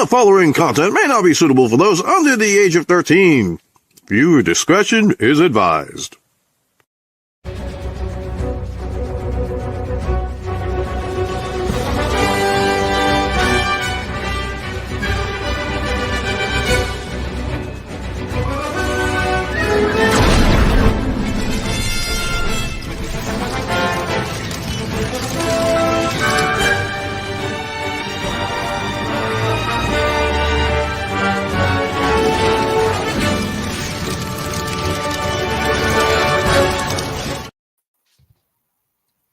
The following content may not be suitable for those under the age of 13. Viewer discretion is advised.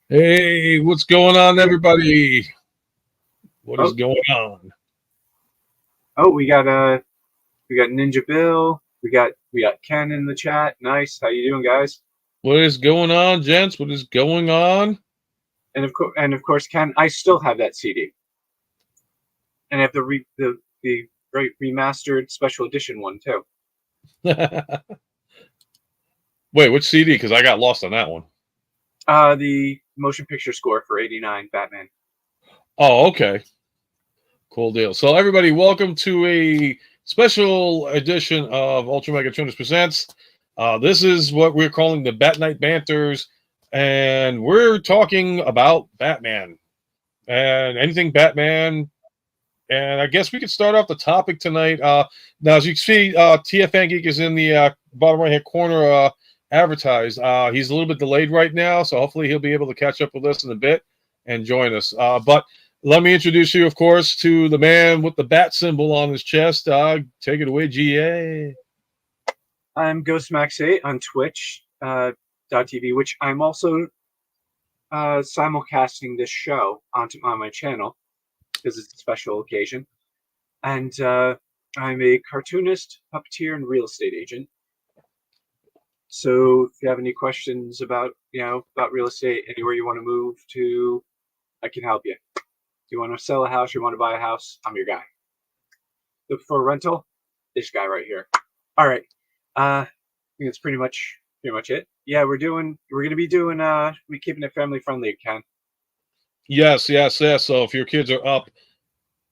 Hey, what's going on, everybody? What is going on? Oh, we got Ninja Bill. We got Ken in the chat. Nice. How you doing, guys? What is going on, gents? What is going on? And of course, Ken, I still have that CD, and I have the remastered special edition one too. Wait, which CD? Because I got lost on that one. The motion picture score for '89 Batman. Oh, okay. Cool deal. So, everybody, welcome to a special edition of Ultra Megatronus Presents. This is what we're calling the BatKnight Banters, and we're talking about Batman and anything Batman. And I guess we could start off the topic tonight. Now, as you can see, TFN Geek is in the bottom right-hand corner advertised. He's a little bit delayed right now, so hopefully he'll be able to catch up with us in a bit and join us. But let me introduce you, of course, to the man with the bat symbol on his chest. Take it away, GA. I'm GhostMax8 on Twitch .tv, which I'm also simulcasting this show on my channel because it's a special occasion. And I'm a cartoonist, puppeteer, and real estate agent. So if you have any questions about real estate, anywhere you want to move to, I can help you. If you want to sell a house, you want to buy a house, I'm your guy. Look for a rental, this guy right here. All right. I think that's pretty much it. Yeah, we're gonna be doing we keeping it family friendly, Ken. Yes. So if your kids are up,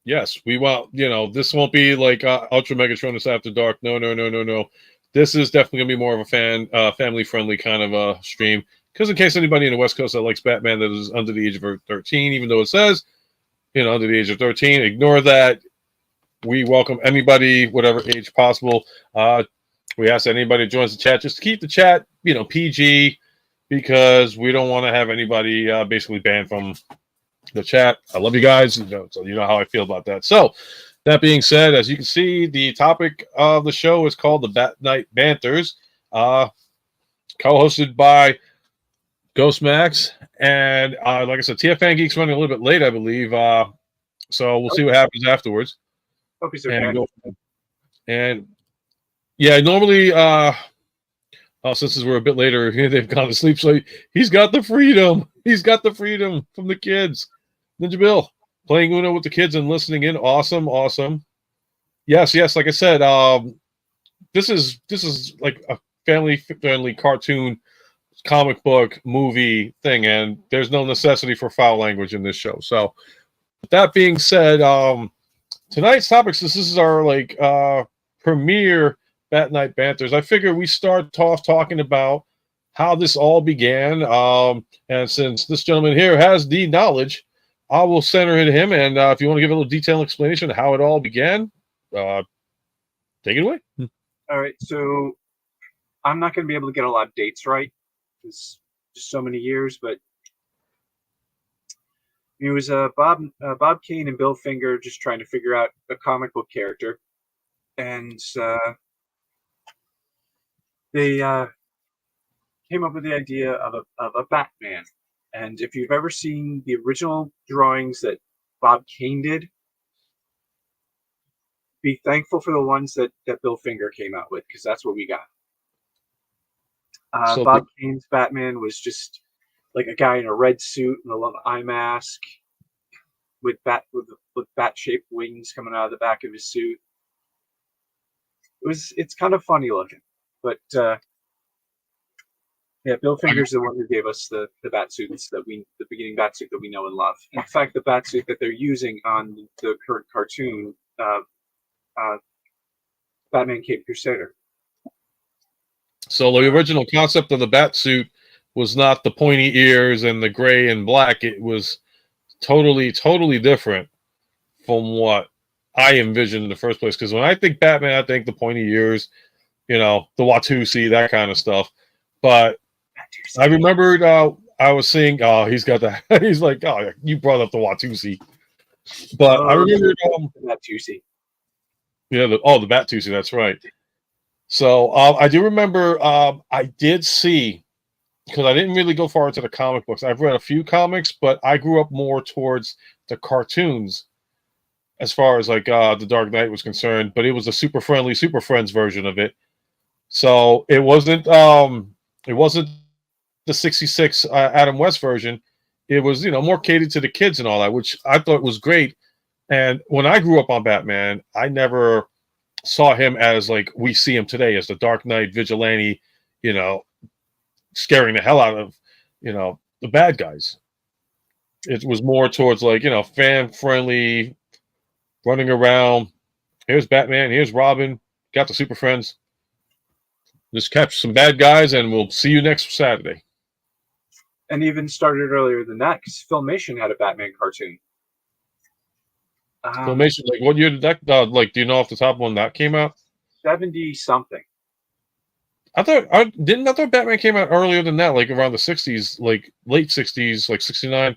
yes, we want, this won't be like Ultra Megatronus After Dark. No. This is definitely gonna be more of a family friendly kind of a stream. Because in case anybody in the West Coast that likes Batman that is under the age of 13, even though it says, under the age of 13, ignore that. We welcome anybody, whatever age possible. We ask anybody who joins the chat just to keep the chat, PG, because we don't want to have anybody basically banned from the chat. I love you guys, so you know how I feel about that. So, that being said, as you can see, the topic of the show is called the BatKnight Banters, co-hosted by GhostMax, and like I said, TFN Geek's running a little bit late, I believe. So we'll see what happens afterwards. Hope he's okay. And yeah, normally, since we're a bit later, they've gone to sleep. So he's got the freedom. He's got the freedom from the kids. Ninja Bill playing Uno with the kids and listening in. Awesome. Yes. Like I said, this is like a family-friendly cartoon, comic book, movie thing, and there's no necessity for foul language in this show. So, with that being said, tonight's topics. This is our premiere BatKnight Banters. I figure we start off talking about how this all began. And since this gentleman here has the knowledge, I will center it to him. And if you want to give a little detailed explanation of how it all began, take it away. All right. So I'm not going to be able to get a lot of dates right. It's just so many years, but it was Bob Kane and Bill Finger just trying to figure out a comic book character, and they came up with the idea of a Batman. And if you've ever seen the original drawings that Bob Kane did, be thankful for the ones that Bill Finger came out with, because that's what we got. Bob Kane's Batman was just like a guy in a red suit and a little eye mask with bat-shaped wings coming out of the back of his suit. It's kind of funny looking, but Yeah, Bill Finger's the one who gave us the bat suits the beginning bat suit that we know and love. In fact, the bat suit that they're using on the current cartoon Batman Cape Crusader. So the original concept of the bat suit was not the pointy ears and the gray and black. It was totally different from what I envisioned in the first place. Because when I think Batman, I think the pointy ears, the Watusi, that kind of stuff. But I remembered I was seeing, he's got that. He's like, oh, you brought up the Watusi. But I remembered Watusi. Yeah, the Batusi, that's right. So I do remember I did see, because I didn't really go far into the comic books. I've read a few comics, but I grew up more towards the cartoons as far as like the Dark Knight was concerned. But it was a super friendly Super Friends version of it. So it wasn't the 66 Adam West version. It was more catered to the kids and all that, which I thought was great. And when I grew up on Batman, I never saw him as like we see him today as the Dark Knight vigilante, scaring the hell out of, the bad guys. It was more towards like, fan friendly, running around. Here's Batman, here's Robin, got the Super Friends. Just capture some bad guys and we'll see you next Saturday. And even started earlier than that because Filmation had a Batman cartoon. Filmation, like what year did that? Do you know off the top when that came out? 70 something. I thought Batman came out earlier than that, like around the 60s, like late 60s, like 69.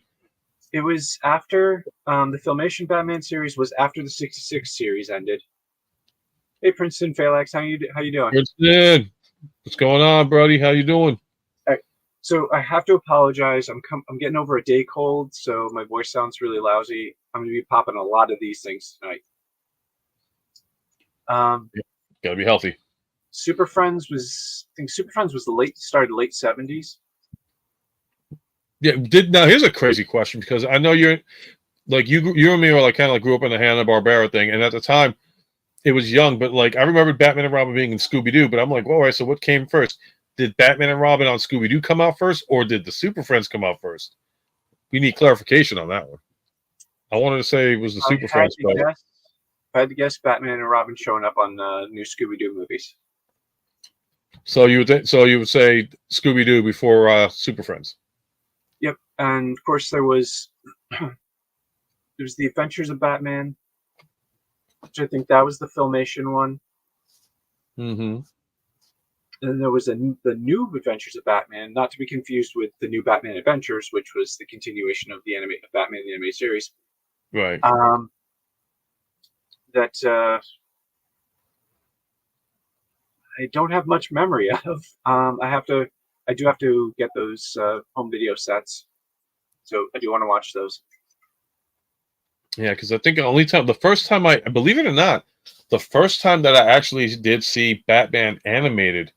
It was after the Filmation Batman series was after the 66 series ended. Hey, Princeton Phalanx, how you doing? Princeton, what's going on, buddy? How you doing? All right. So I have to apologize. I'm getting over a day cold, so my voice sounds really lousy. I'm going to be popping a lot of these things tonight. Gotta be healthy. Super Friends was started late 70s. Yeah, now here's a crazy question because I know you're like you and me were like kind of like grew up in the Hanna-Barbera thing, and at the time it was young, but like I remember Batman and Robin being in Scooby-Doo, but I'm like, well, all right, so what came first? Did Batman and Robin on Scooby-Doo come out first, or did the Super Friends come out first? We need clarification on that one. I wanted to say it was the Super Friends. If I had to guess, Batman and Robin showing up on the new Scooby-Doo movies. So you would say Scooby-Doo before Super Friends. Yep, and of course there was the Adventures of Batman, which I think that was the Filmation one. Mm-hmm. And there was the new Adventures of Batman, not to be confused with the new Batman Adventures, which was the continuation of the Batman the animated series. Right. That I don't have much memory of. I do have to get those home video sets, so I do want to watch those. Yeah, because I think the first time I believe it or not, the first time that I actually did see Batman animated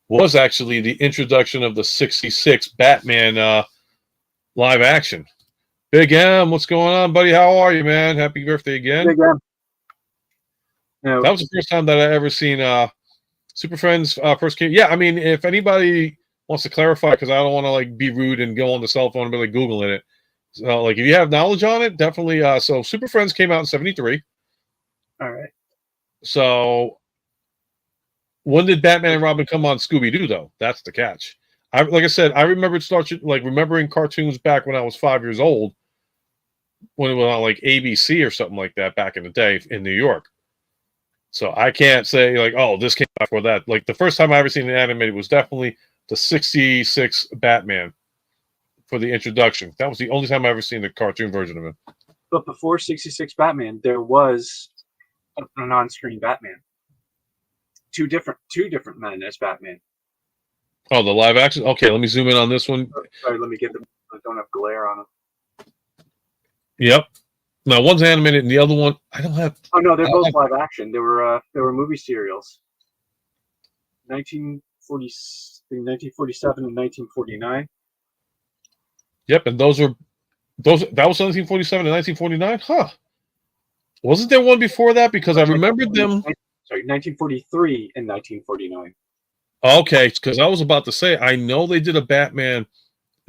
was actually the introduction of the 66 Batman live action. Big M, what's going on, buddy? How are you, man? Happy birthday again. Big M. That was the first time that I ever seen Super Friends first came. Yeah, I mean, if anybody wants to clarify, because I don't want to like be rude and go on the cell phone and be like Googling it. So, like, if you have knowledge on it, definitely. So Super Friends came out in 73. All right. So when did Batman and Robin come on Scooby-Doo, though? That's the catch. Like I said, I remembered remembering cartoons back when I was 5 years old, when it was on like ABC or something like that back in the day in New York. So I can't say like, oh, this came out for that. Like the first time I ever seen an animated was definitely the 66 Batman for the introduction. That was the only time I ever seen the cartoon version of it. But before 66 Batman, there was an on-screen Batman. Two different men as Batman. Oh, the live action? Okay, let me zoom in on this one. Sorry, let me get them. I don't have glare on them. Yep. Now one's animated and the other one I don't have. Oh no, they're both live action. They were movie serials. 1947 and 1949. Yep, and that was 1947 and 1949? Huh. Wasn't there one before that? Because I remembered them. Sorry, 1943 and 1949. Okay, because I was about to say, I know they did a Batman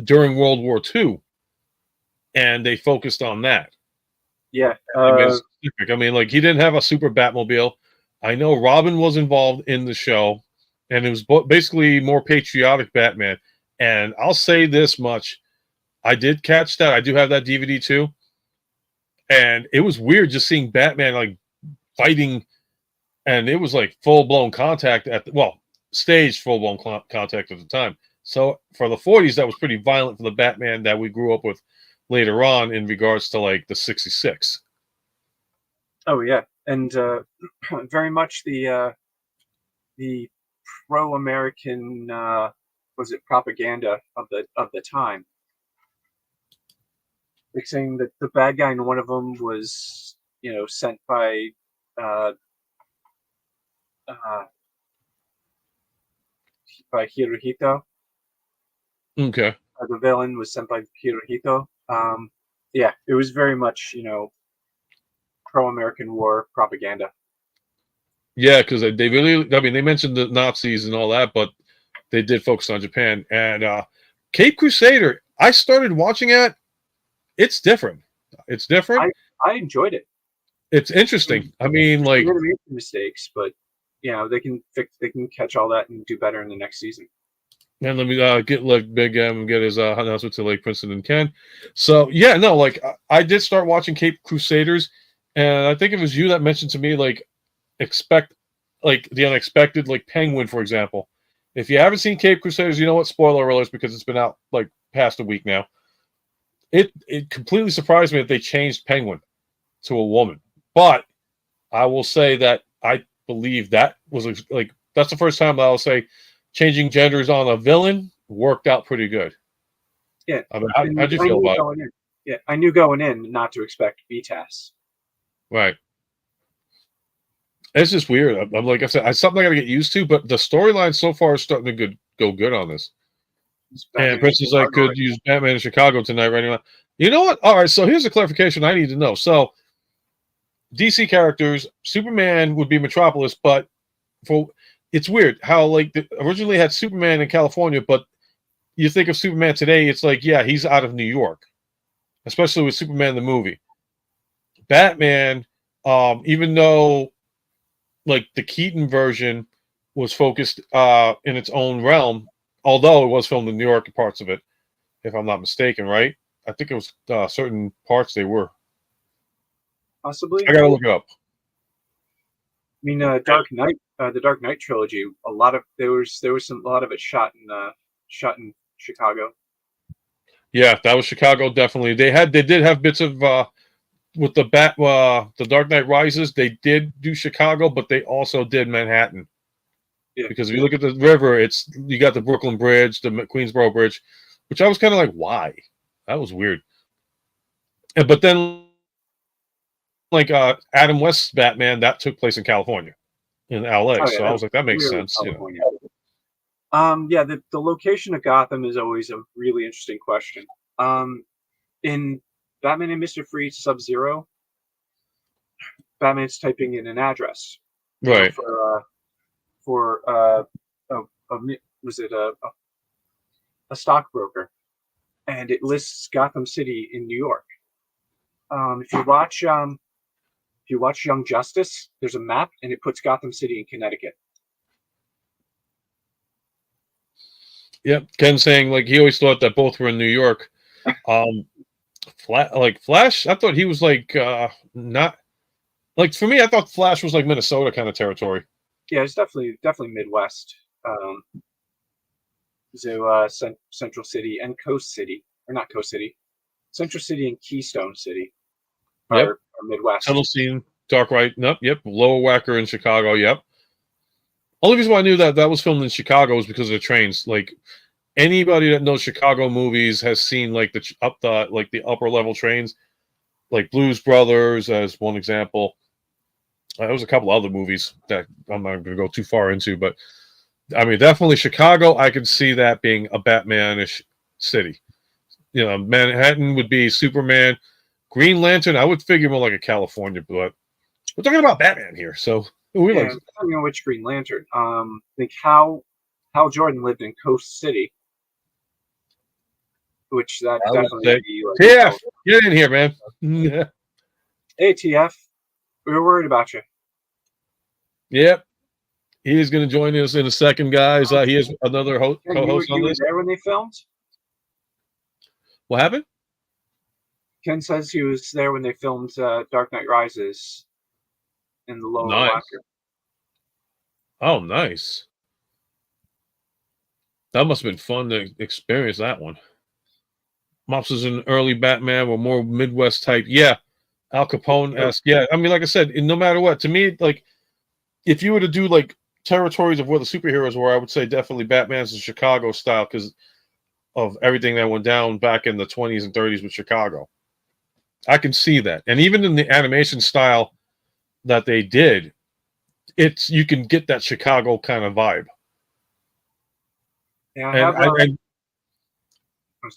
during World War II, and they focused on that. Yeah. Specific. I mean, like he didn't have a super Batmobile. I know Robin was involved in the show, and it was basically more patriotic Batman. And I'll say this much: I did catch that. I do have that DVD too, and it was weird just seeing Batman like fighting, and it was like full blown contact staged full blown contact at the time. So for the 40s, that was pretty violent for the Batman that we grew up with later on in regards to like the 66. Oh yeah, and very much the pro-American was it propaganda of the time. Like saying that the bad guy in one of them was sent by uh, uh, Hirohito. Okay. The villain was sent by Hirohito. Yeah, it was very much pro-American war propaganda. Yeah, because they really, I mean, they mentioned the Nazis and all that, but they did focus on Japan. And Cape Crusader, I started watching it. It's different. It's different. I enjoyed it. It's interesting. I mean, like, they made mistakes, but they can fix. They can catch all that and do better in the next season. and let me let Big M get his announcement to Lake Princeton and Ken. So yeah, no, like I did start watching Cape Crusaders, and I think it was you that mentioned to me like expect like the unexpected, like Penguin, for example. If you haven't seen Cape Crusaders, you know what? Spoiler alerts, because it's been out like past a week now. It completely surprised me that they changed Penguin to a woman. But I will say that I believe that was like that's the first time that I'll say changing genders on a villain worked out pretty good. Yeah. I mean, how'd you feel about it? Yeah, I knew going in not to expect BTAS. Right. It's just weird. I'm like I said, it's something I got to get used to. But the storyline so far is starting to go good on this. And Princess I could use Batman in Chicago tonight right now. You know what? All right, so here's a clarification I need to know. So DC characters, Superman would be Metropolis, but it's weird how like originally had Superman in California, but you think of Superman today, it's like, yeah, he's out of New York, especially with Superman the movie. Batman, even though like the Keaton version was focused in its own realm, although it was filmed in New York, parts of it, if I'm not mistaken, right? I think it was certain parts they were. Possibly. I gotta look it up. I mean, Dark Knight, the Dark Knight trilogy. A lot of a lot of it shot in Chicago. Yeah, that was Chicago. Definitely, they did have bits of with the Dark Knight Rises. They did do Chicago, but they also did Manhattan. Yeah. Because if you look at the river, you got the Brooklyn Bridge, the Queensboro Bridge, which I was kind of like, why? That was weird. But then, like Adam West's Batman, that took place in California, in LA. Oh, yeah, so I was like, that makes sense. California. Yeah, the location of Gotham is always a really interesting question. In Batman and Mr. Freeze Sub-Zero, Batman's typing in an address, right, for was it a stockbroker, and it lists Gotham City in New York. If you watch Young Justice, there's a map and it puts Gotham City in Connecticut. Yep. Ken saying like he always thought that both were in New York. Flash, I thought he was like not like, for me, I thought Flash was like Minnesota kind of territory. Yeah, it's definitely Midwest. So Central City and Coast City, or not Coast City, Central City and Keystone City are Midwest. Tunnel Scene, Dark Right, nope, yep. Lower Wacker in Chicago, yep. Only reason why I knew that was filmed in Chicago was because of the trains. Like anybody that knows Chicago movies has seen like the upper level trains, like Blues Brothers as one example. There was a couple other movies that I'm not going to go too far into, but I mean, definitely Chicago. I could see that being a Batman-ish city. You know, Manhattan would be Superman. Green Lantern, I would figure more like a California, but we're talking about Batman here, so depending on which Green Lantern. Think Hal Jordan lived in Coast City, which that definitely would be like, get in here, man. Hey, TF, we were worried about you. Yep. He is going to join us in a second, guys. He is another co-host on You were this. there when they filmed? What happened? Ken says he was there when they filmed Dark Knight Rises in the lower Nice. locker. Oh, nice. That must have been fun to experience that one. Mops was an early Batman or more Midwest type. Yeah. Al Capone-esque. Yeah. I mean, like I said, no matter what, to me, like, if you were to do like territories of where the superheroes were, I would say definitely Batman's in Chicago style because of everything that went down back in the 20s and 30s with Chicago. I can see that. And even in the animation style that they did, you can get that Chicago kind of vibe. Yeah, And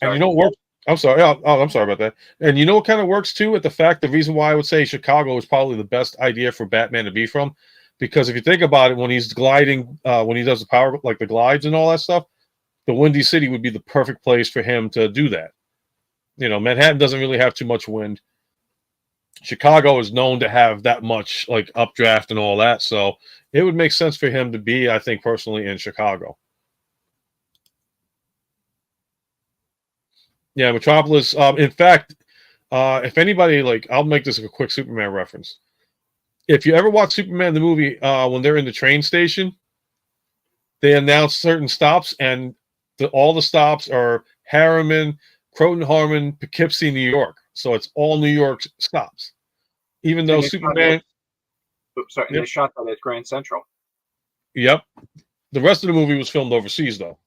you know what works? I'm sorry. I'm sorry about that. And you know what kind of works too? The reason why I would say Chicago is probably the best idea for Batman to be from, because if you think about it, when he's gliding, when he does the power, like the glides and all that stuff, the Windy City would be the perfect place for him to do that. You know, Manhattan doesn't really have too much wind. Chicago is known to have that much like updraft and all that, so it would make sense for him to be, I think, personally in Chicago. Yeah, Metropolis. In fact, if anybody I'll make this a quick Superman reference. If you ever watch Superman the movie, when they're in the train station, they announce certain stops, and all the stops are Harriman, Croton Harmon, Poughkeepsie, New York. So it's all New York stops. Even though Superman. They shot that at Grand Central. Yep. The rest of the movie was filmed overseas, though.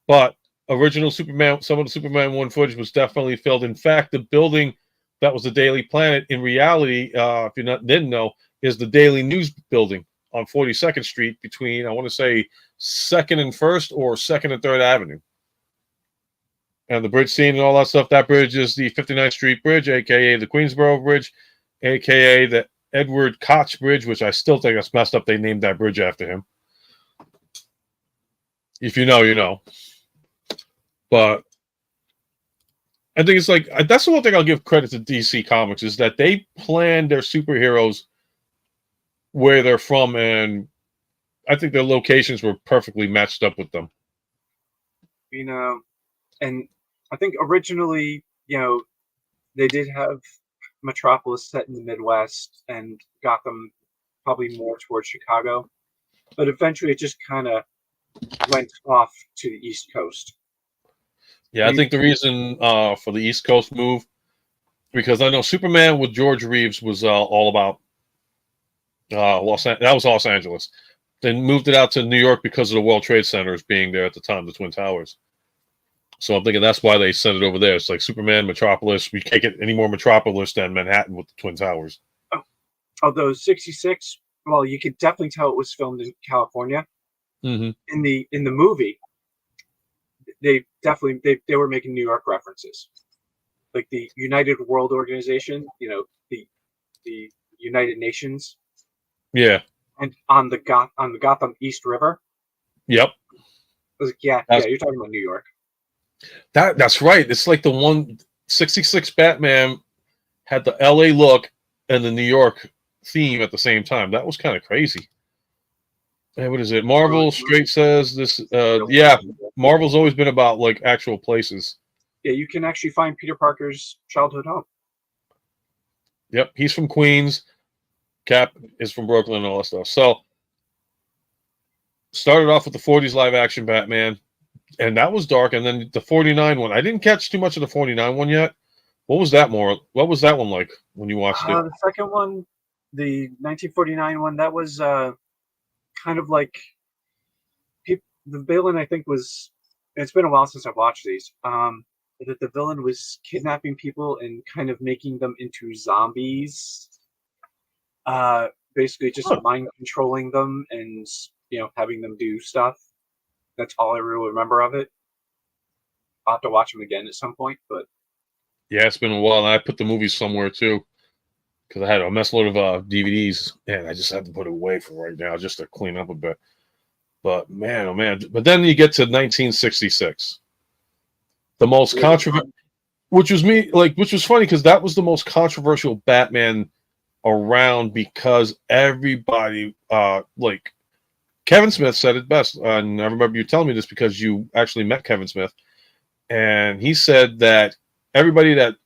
But original Superman, some of the Superman 1 footage was definitely filmed. In fact, the building that was the Daily Planet, in reality, if you didn't know, is the Daily News building on 42nd Street between, I want to say, 2nd and 1st or 2nd and 3rd Avenue. And the bridge scene and all that stuff, that bridge is the 59th Street Bridge, a.k.a. the Queensboro Bridge, a.k.a. the Edward Koch Bridge, which I still think that's messed up. They named that bridge after him. If you know, you know. But I think it's that's the one thing I'll give credit to DC Comics is that they plan their superheroes where they're from, and I think their locations were perfectly matched up with them. You know, and I think originally, they did have Metropolis set in the Midwest and Gotham probably more towards Chicago, but eventually it just kind of went off to the East Coast. Yeah, I think the reason for the East Coast move, because I know Superman with George Reeves was all about that was Los Angeles. They moved it out to New York because of the World Trade Centers being there at the time, the Twin Towers. So I'm thinking that's why they sent it over there. It's like Superman, Metropolis. We can't get any more Metropolis than Manhattan with the Twin Towers. Although 66, well, you could definitely tell it was filmed in California. Mm-hmm. In the movie, they were making New York references, like the United World Organization, the United Nations. Yeah. And on the Gotham East River. Yep. I was like, yeah, you're talking about New York. That's right. It's like the 166 Batman had the LA look and the New York theme at the same time. That was kind of crazy. Hey, what is it? Marvel straight says this. Yeah, Marvel's always been about actual places. Yeah, you can actually find Peter Parker's childhood home. Yep, he's from Queens. Cap is from Brooklyn and all that stuff. So started off with the 40s live action Batman, and that was dark. And then the 49 one, I didn't catch too much of the 49 one yet. What was that one like when you watched it? The second one, the 1949 one, that was kind of like the villain. I think was. It's been a while since I've watched these. That the villain was kidnapping people and kind of making them into zombies. Basically just mind controlling them and having them do stuff. That's all I really remember of it. I'll have to watch them again at some point, but yeah, it's been a while. And I put the movies somewhere too because I had a mess load of DVDs, and I just had to put it away for right now just to clean up a bit. But man, oh man! But then you get to 1966, the most controversial, which was funny because that was the most controversial Batman around because everybody, like Kevin Smith said it best. And I remember you telling me this because you actually met Kevin Smith. And he said that everybody that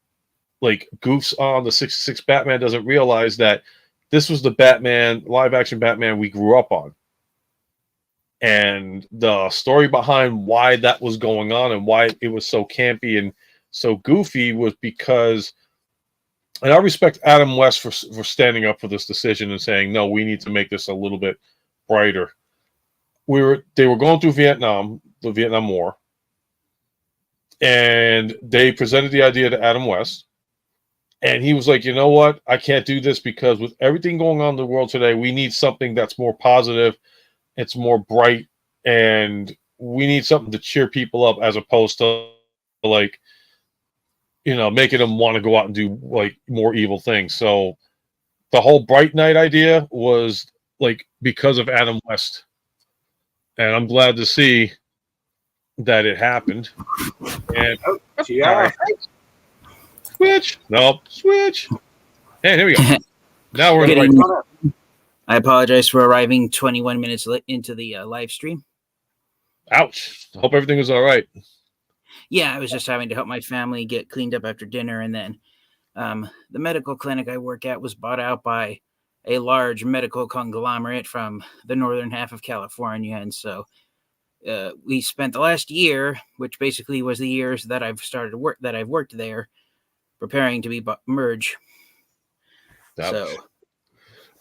like goofs on the 66 Batman doesn't realize that this was the Batman, live action Batman we grew up on. And the story behind why that was going on and why it was so campy and so goofy was because, and I respect Adam West for standing up for this decision and saying, no, we need to make this a little bit brighter. They were going through Vietnam, the Vietnam War, and they presented the idea to Adam West. And he was like, you know what? I can't do this because with everything going on in the world today, we need something that's more positive. It's more bright, and we need something to cheer people up as opposed to like, you know, making them want to go out and do like more evil things. So the whole Bright Night idea was like because of Adam West. And I'm glad to see that it happened. And Yeah. switch. Nope. Switch. And here we go. Now we're in the right. I apologize for arriving 21 minutes into the live stream. Ouch. Hope everything was all right. Yeah, I was just having to help my family get cleaned up after dinner. And then the medical clinic I work at was bought out by a large medical conglomerate from the northern half of California. And so we spent the last year, which basically was the years that I've started work that I've worked there, preparing to be merged.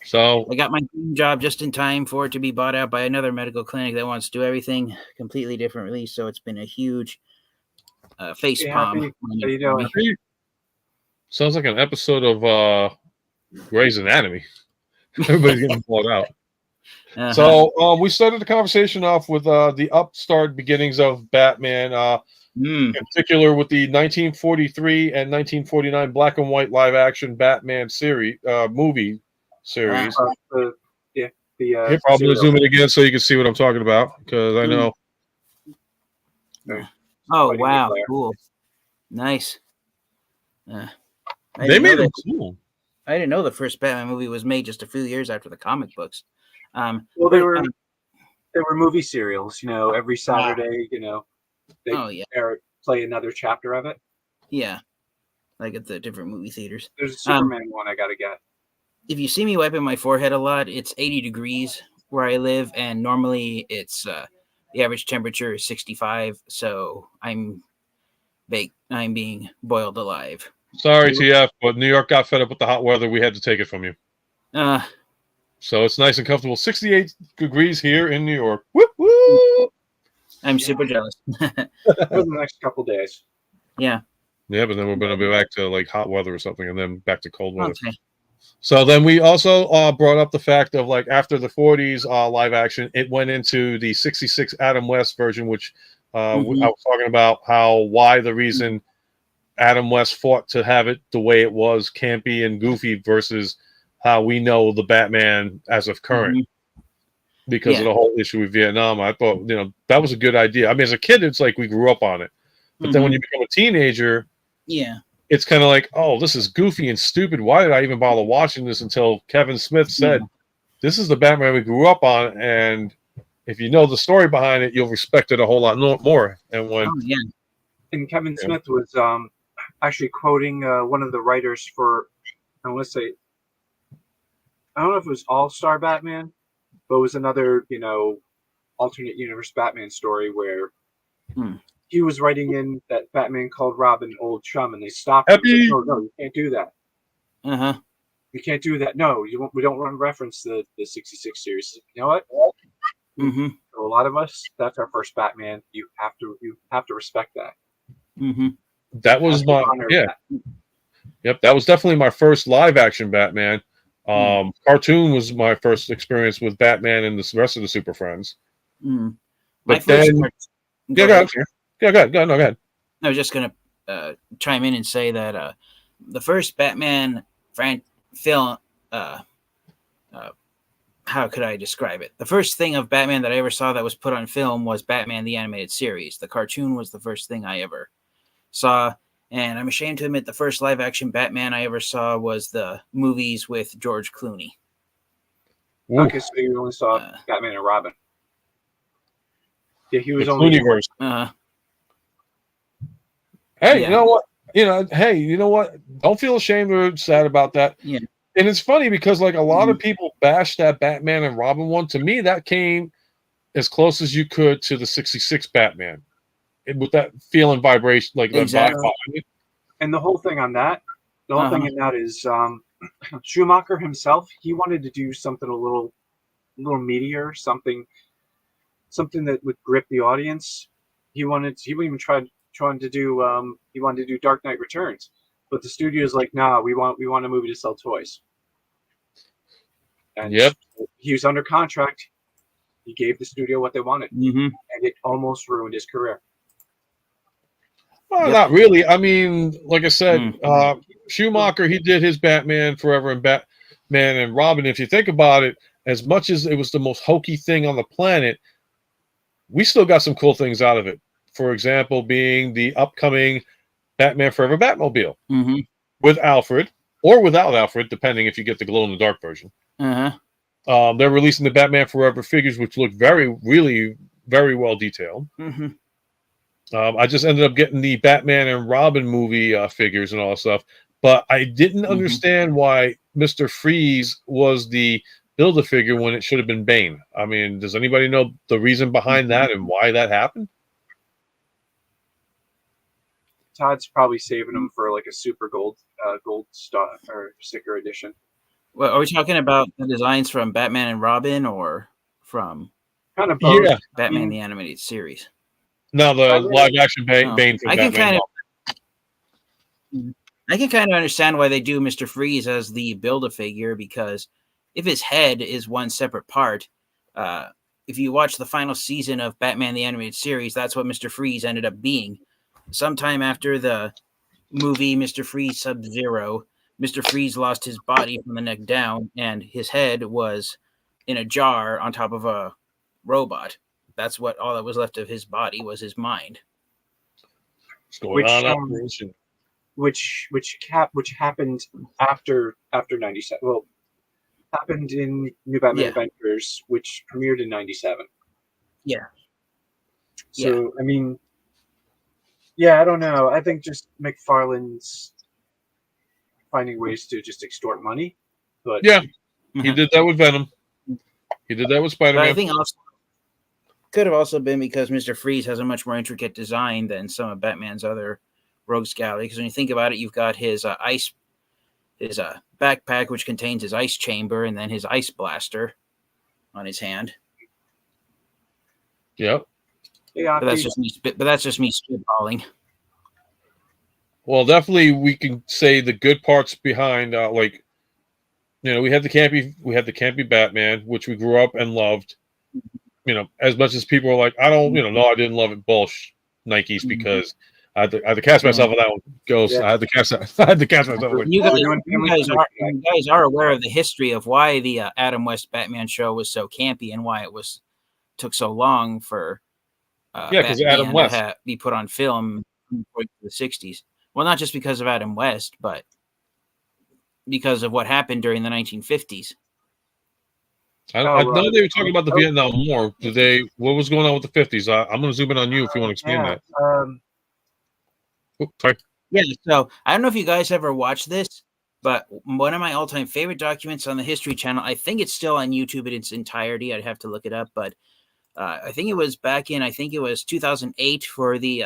So I got my dream job just in time for it to be bought out by another medical clinic that wants to do everything completely differently. So it's been a huge face palm. Sounds like an episode of Grey's Anatomy. Everybody's getting bought out. Uh-huh. So we started the conversation off with the upstart beginnings of Batman, in particular with the 1943 and 1949 black and white live action Batman series movie series. Here, I'm going to zoom in again so you can see what I'm talking about because I know. Oh wow! Cool, nice. They made them cool. I didn't know the first Batman movie was made just a few years after the comic books. Well, they were movie serials. You know, every Saturday, you know, they play another chapter of it. Yeah, like at the different movie theaters. There's a Superman one I gotta get. If you see me wiping my forehead a lot, it's 80 degrees where I live, and normally it's the average temperature is 65. So I'm being boiled alive. Sorry, TF, but New York got fed up with the hot weather. We had to take it from you. So it's nice and comfortable. 68 degrees here in New York. Woo woo! I'm super jealous. For the next couple days. Yeah. Yeah, but then we're going to be back to like hot weather or something, and then back to cold weather. Okay. So then we also brought up the fact of like after the 40s live action, it went into the 66 Adam West version, which I was talking about why the reason Adam West fought to have it the way it was, campy and goofy, versus how we know the Batman as of current. Because of the whole issue with Vietnam. I thought, you know, that was a good idea. I mean, as a kid, it's like we grew up on it. But then when you become a teenager, it's kind of like, oh, this is goofy and stupid. Why did I even bother watching this until Kevin Smith said, this is the Batman we grew up on, and if you know the story behind it, you'll respect it a whole lot more. And when and Kevin Smith was actually quoting one of the writers for, I want to say, I don't know if it was All-Star Batman, but it was another, you know, alternate universe Batman story where he was writing in that Batman called Robin old chum, and they stopped him. Like, no, you can't do that. You can't do that. No, we don't want to reference the 66 series. You know what? So a lot of us, that's our first Batman. You have to respect that. That was my Yep, that was definitely my first live action Batman. Cartoon was my first experience with Batman and the rest of the Super Friends. But then, go ahead. I was just gonna chime in and say that the first Batman film. How could I describe it? The first thing of Batman that I ever saw that was put on film was Batman the Animated Series. The cartoon was the first thing I ever saw. And I'm ashamed to admit the first live action Batman I ever saw was the movies with George Clooney. Ooh, Okay, so you only saw Batman and Robin. Yeah, he the was only. Clooneyverse. Hey, Yeah. you know what? Hey, you know what? Don't feel ashamed or sad about that. Yeah. And it's funny because like a lot of people bash that Batman and Robin one. To me, that came as close as you could to the 66 Batman. With that feeling vibration, like Exactly. that vibe. And the whole thing on that, the whole thing in that is Schumacher himself, he wanted to do something a little meatier, something that would grip the audience. He even trying to do he wanted to do Dark Knight Returns, but the studio's like, nah, we want a movie to sell toys. And Yep. he was under contract. He gave the studio what they wanted, and it almost ruined his career. Well, not really. I mean, like I said, Schumacher, he did his Batman Forever and Batman and Robin. If you think about it, as much as it was the most hokey thing on the planet, we still got some cool things out of it. For example, being the upcoming Batman Forever Batmobile with Alfred or without Alfred, depending if you get the glow-in-the-dark version. They're releasing the Batman Forever figures, which look really, very well detailed. I just ended up getting the Batman and Robin movie figures and all that stuff, but I didn't understand why Mr. Freeze was the Build-A-Figure when it should have been Bane. I mean, does anybody know the reason behind that and why that happened? Todd's probably saving them for like a super gold star or sticker edition. Well, are we talking about the designs from Batman and Robin or from kind of both? Yeah, Batman the Animated Series? No, the live action Bane from Batman. I can kind of understand why they do Mr. Freeze as the Build-A-Figure, because if his head is one separate part, if you watch the final season of Batman the Animated Series, that's what Mr. Freeze ended up being. Sometime after the movie Mr. Freeze Sub-Zero, Mr. Freeze lost his body from the neck down, and his head was in a jar on top of a robot. That's what all that was left of his body was his mind. Which happened after 97. Well, happened in New Batman Banters, which premiered in 97. Yeah. So I mean, I don't know. I think just McFarlane's finding ways to just extort money. But yeah, he did that with Venom. He did that with Spider-Man. But I think also could have also been because Mr. Freeze has a much more intricate design than some of Batman's other rogues gallery. Because when you think about it, you've got his backpack, which contains his ice chamber, and then his ice blaster on his hand. Yep. Yeah, but that's just me spitballing. Well, definitely we can say the good parts behind, we had the campy Batman, which we grew up and loved. As much as people were like, I didn't love it, bullshit Nikes, because I had to cast myself on that one. I had to cast myself. You guys are aware of the history of why the Adam West Batman show was so campy and why it took so long for because Adam West to be put on film in the 60s. Well, not just because of Adam West, but because of what happened during the 1950s. I know they were talking about the Vietnam War. What was going on with the 50s? I'm going to zoom in on you if you want to explain that. Sorry. Yeah, so I don't know if you guys ever watched this, but one of my all-time favorite documents on the History Channel, I think it's still on YouTube in its entirety. I'd have to look it up, but I think it was back in, 2008 for the,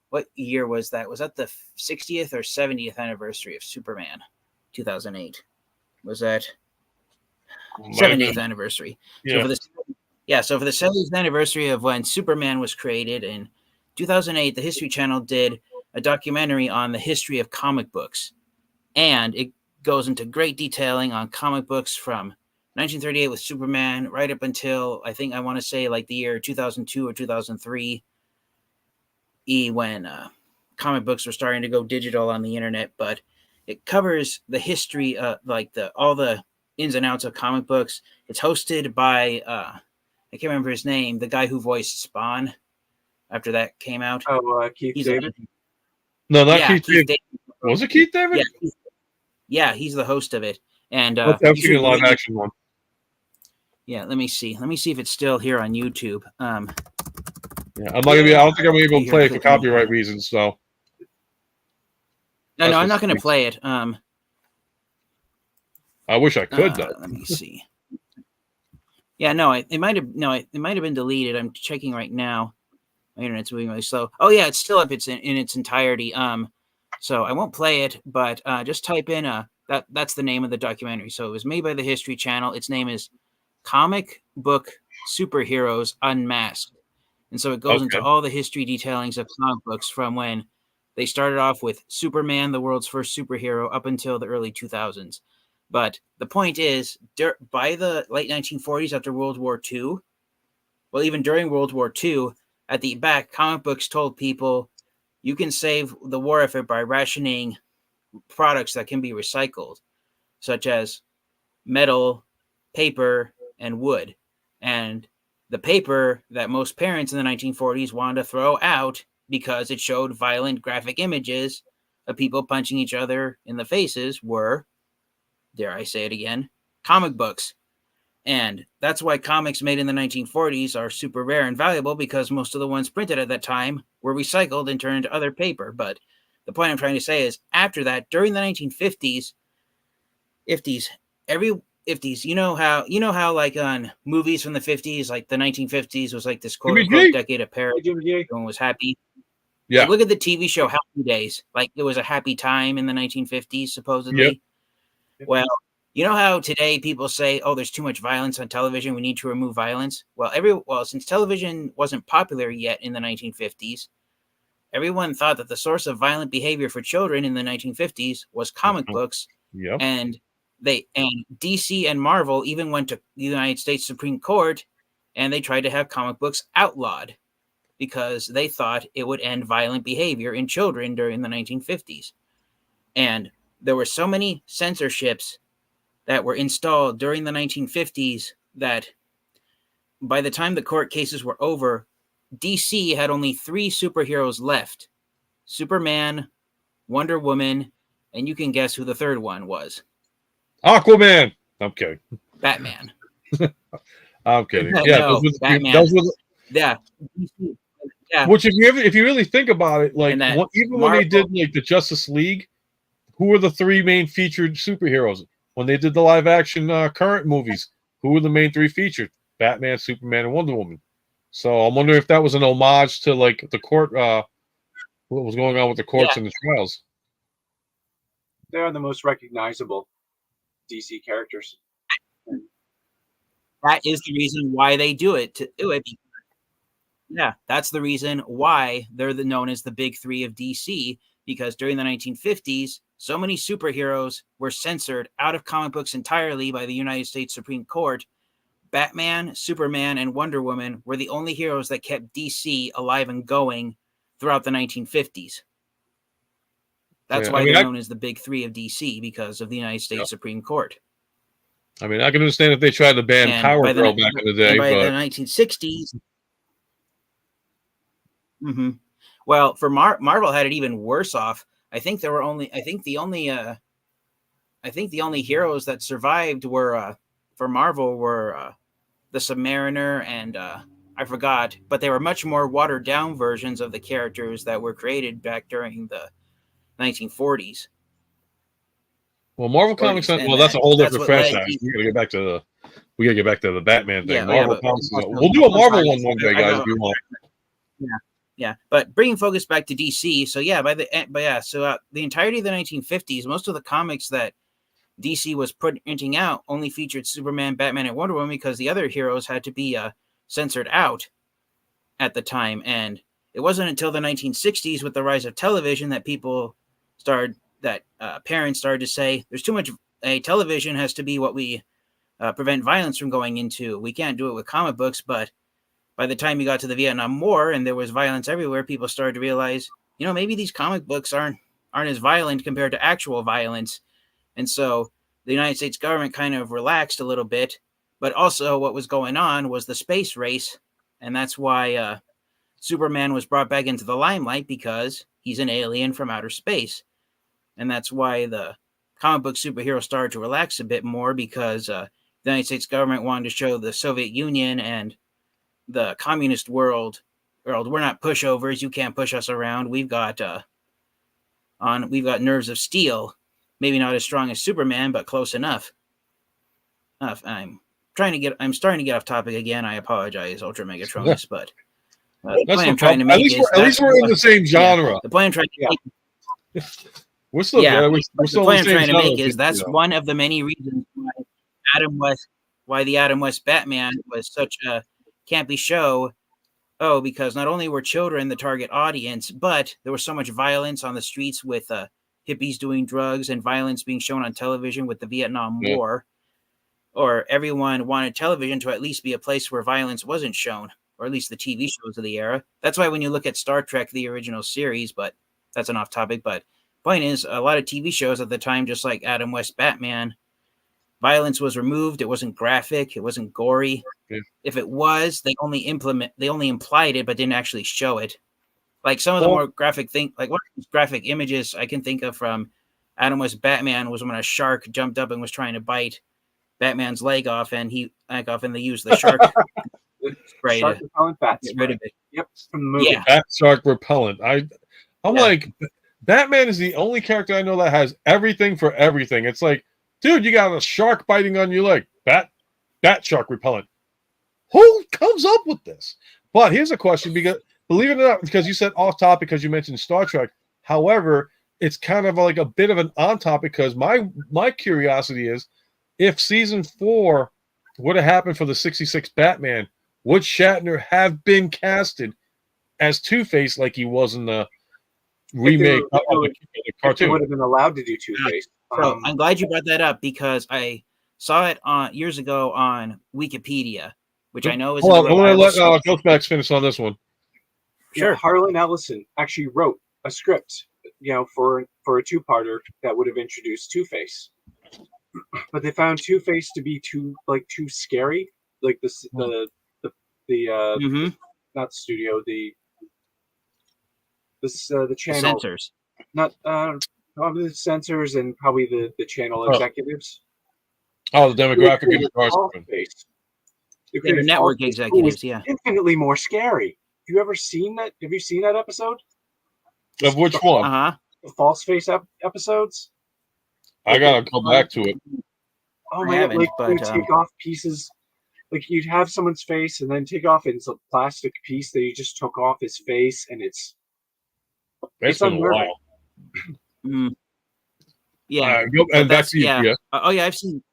what year was that? Was that the 60th or 70th anniversary of Superman? 2008. Was that 70th anniversary? Yeah. So for the 70th anniversary of when Superman was created in 2008, the History Channel did a documentary on the history of comic books. And it goes into great detailing on comic books from 1938 with Superman right up until, I want to say like the year 2002 or 2003, when comic books were starting to go digital on the internet. But it covers the history, all the ins and outs of comic books. It's hosted by, I can't remember his name, the guy who voiced Spawn after that came out. Keith David. No, not Yeah, Keith Keith David. David. Was it Keith David? He's the host of it. And Okay, I've you seen should a live really- action one. Yeah, let me see. Let me see if it's still here on YouTube. Yeah, I'm not gonna be. I don't think I'm able to Here, play it for click me. copyright reasons. So No, That's I'm what not going to stinks. play it. I wish I could though. Let me see. Yeah, no, it might have been deleted. I'm checking right now. My internet's moving really slow. Oh yeah, it's still up. It's in its entirety. So I won't play it, but just type in that's the name of the documentary. So it was made by the History Channel. Its name is Comic Book Superheroes Unmasked. And so it goes into Okay. all the history detailings of comic books from when they started off with Superman, the world's first superhero, up until the early 2000s. But the point is, by the late 1940s, after World War II, well, even during World War II, at the back, comic books told people you can save the war effort by rationing products that can be recycled, such as metal, paper, and wood. And the paper that most parents in the 1940s wanted to throw out because it showed violent graphic images of people punching each other in the faces were, dare I say it again, comic books. And that's why comics made in the 1940s are super rare and valuable, because most of the ones printed at that time were recycled and turned into other paper. But the point I'm trying to say is, after that, during the 1950s, every 50s, you know how like on movies from the 50s, like the 1950s was like this quote Jimmy unquote G? decade of paradise. Jimmy G. Everyone was happy. Yeah. Like, look at the TV show Happy Days. Like, it was a happy time in the 1950s, supposedly. Yep. Well, you know how today people say, "Oh, there's too much violence on television. We need to remove violence." Well, since television wasn't popular yet in the 1950s, everyone thought that the source of violent behavior for children in the 1950s was comic books, Yep. and DC and Marvel even went to the United States Supreme Court, and they tried to have comic books outlawed because they thought it would end violent behavior in children during the 1950s. And there were so many censorships that were installed during the 1950s that by the time the court cases were over, DC had only 3 superheroes left: Superman, Wonder Woman, and you can guess who the third one was. Aquaman. I'm kidding. Batman. I'm kidding. No, Yeah, those were the, Batman. those were the, Yeah. Yeah. which if you really think about it, like And that even when they did like the Justice League, who were the 3 main featured superheroes? When they did the live action current movies, who were the main 3 featured? Batman, Superman, and Wonder Woman. So I'm wondering if that was an homage to like the court, what was going on with the courts and the trials. They are the most recognizable DC characters. That is the reason why they do it. Yeah, that's the reason why they're known as the big 3 of DC, because during the 1950s, so many superheroes were censored out of comic books entirely by the United States Supreme Court. Batman, Superman, and Wonder Woman were the only heroes that kept DC alive and going throughout the 1950s. That's why they're known as the big 3 of DC, because of the United States Supreme Court. I mean, I can understand if they tried to ban Power Girl back in the day, by but the 1960s. Mm-hmm. Well, for Marvel had it even worse off. I think the only heroes that survived were for Marvel were the Submariner and I forgot, but they were much more watered down versions of the characters that were created back during the 1940s. well, Marvel Comics. Well, that's a whole different franchise. We gotta get back to the Batman thing. Marvel Comics. We'll do a Marvel one day, guys, if you want. Yeah. But bringing focus back to DC. So the entirety of the 1950s, most of the comics that DC was printing out only featured Superman, Batman, and Wonder Woman, because the other heroes had to be censored out at the time. And it wasn't until the 1960s, with the rise of television, that parents started to say, there's too much. Television has to be what we prevent violence from going into. We can't do it with comic books. But by the time you got to the Vietnam War and there was violence everywhere, people started to realize, maybe these comic books aren't as violent compared to actual violence. And so the United States government kind of relaxed a little bit. But also what was going on was the space race. And that's why Superman was brought back into the limelight, because he's an alien from outer space. And that's why the comic book superhero started to relax a bit more, because the United States government wanted to show the Soviet Union and the communist world, we're not pushovers. You can't push us around. We've got nerves of steel. Maybe not as strong as Superman, but close enough. I'm starting to get off topic again. I apologize, Ultra Megatronics, but the point I'm trying to make is at least we're in the same genre. The point I'm trying to make, We're still we're still the point in the I'm same trying to make genre, is that's you know. one of the many reasons why the Adam West Batman was such a campy show. Oh, because not only were children the target audience, but there was so much violence on the streets with hippies doing drugs and violence being shown on television with the Vietnam War. Or everyone wanted television to at least be a place where violence wasn't shown, or at least the TV shows of the era. That's why when you look at Star Trek, the original series, but that's an off topic. But point is, a lot of TV shows at the time, just like Adam West Batman, violence was removed. It wasn't graphic. It wasn't gory. Yeah. If it was, they only implied it, but didn't actually show it. Like some of the more graphic one of the graphic images I can think of from Adam West Batman was when a shark jumped up and was trying to bite Batman's leg off, and they used the shark spray Shark to repellent bat get rid spray. of it. Yep, from the movie. Yeah. Bat shark repellent. I'm like, Batman is the only character I know that has everything for everything. It's like, dude, you got a shark biting on your leg. Bat shark repellent. Who comes up with this? But here's a question, because believe it or not, because you said off topic because you mentioned Star Trek. However, it's kind of like a bit of an on topic, because my curiosity is, if season 4 would have happened for the 66 Batman, would Shatner have been casted as Two-Face like he was in the remake of the cartoon? They would have been allowed to do Two-Face. So I'm glad you brought that up, because I saw it years ago on Wikipedia, which I know is. Hold on, I'm going to let Ghostbacks finish on this one. Sure. Harlan Ellison actually wrote a script, for a two-parter that would have introduced Two-Face. But they found Two-Face to be too scary. Like the not the studio, the channel. The censors. Not probably the censors and probably the channel executives. Oh, the demographic in the network executives, infinitely more scary. Have you ever seen that? Have you seen that episode? Of which one? The False Face episodes. I gotta go back to it. Oh my god! You'd take off pieces. Like you'd have someone's face and then take off it's a plastic piece that you just took off his face, and it's been a while. Yeah, and that's I've seen.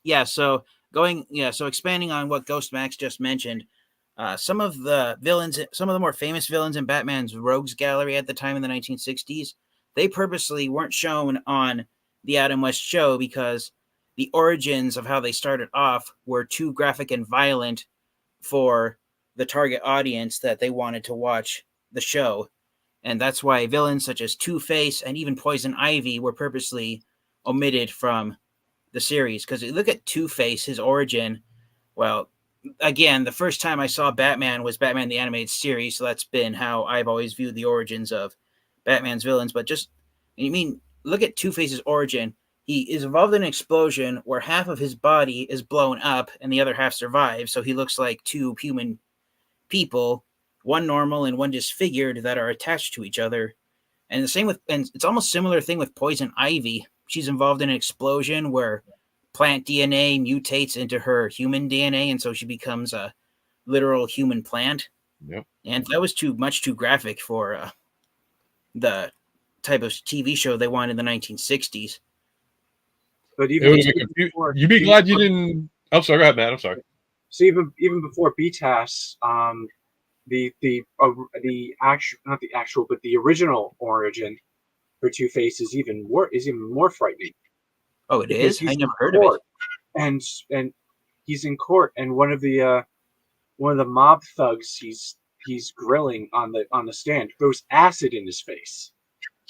Yeah, so expanding on what Ghost Max just mentioned, some of the more famous villains in Batman's Rogues Gallery at the time in the 1960s, they purposely weren't shown on the Adam West show because the origins of how they started off were too graphic and violent for the target audience that they wanted to watch the show. And that's why villains such as Two-Face and even Poison Ivy were purposely omitted from the series. Because you look at Two-Face, his origin, well, again, the first time I saw Batman was Batman the Animated Series, so that's been how I've always viewed the origins of Batman's villains. But look at Two-Face's origin. He is involved in an explosion where half of his body is blown up and the other half survives. So he looks like two human people, one normal and one disfigured, that are attached to each other. And it's almost similar thing with Poison Ivy. She's involved in an explosion where plant DNA mutates into her human DNA, and so she becomes a literal human plant. Yep. And that was too graphic for the type of TV show they wanted in the 1960s. But even you'd be glad you didn't. I'm sorry, go ahead, man. I'm sorry. So even before BTAS, the original origin for Two-Face is even more frightening. Oh, it is? I never heard of it. And he's in court, and one of the mob thugs he's grilling on the stand throws acid in his face.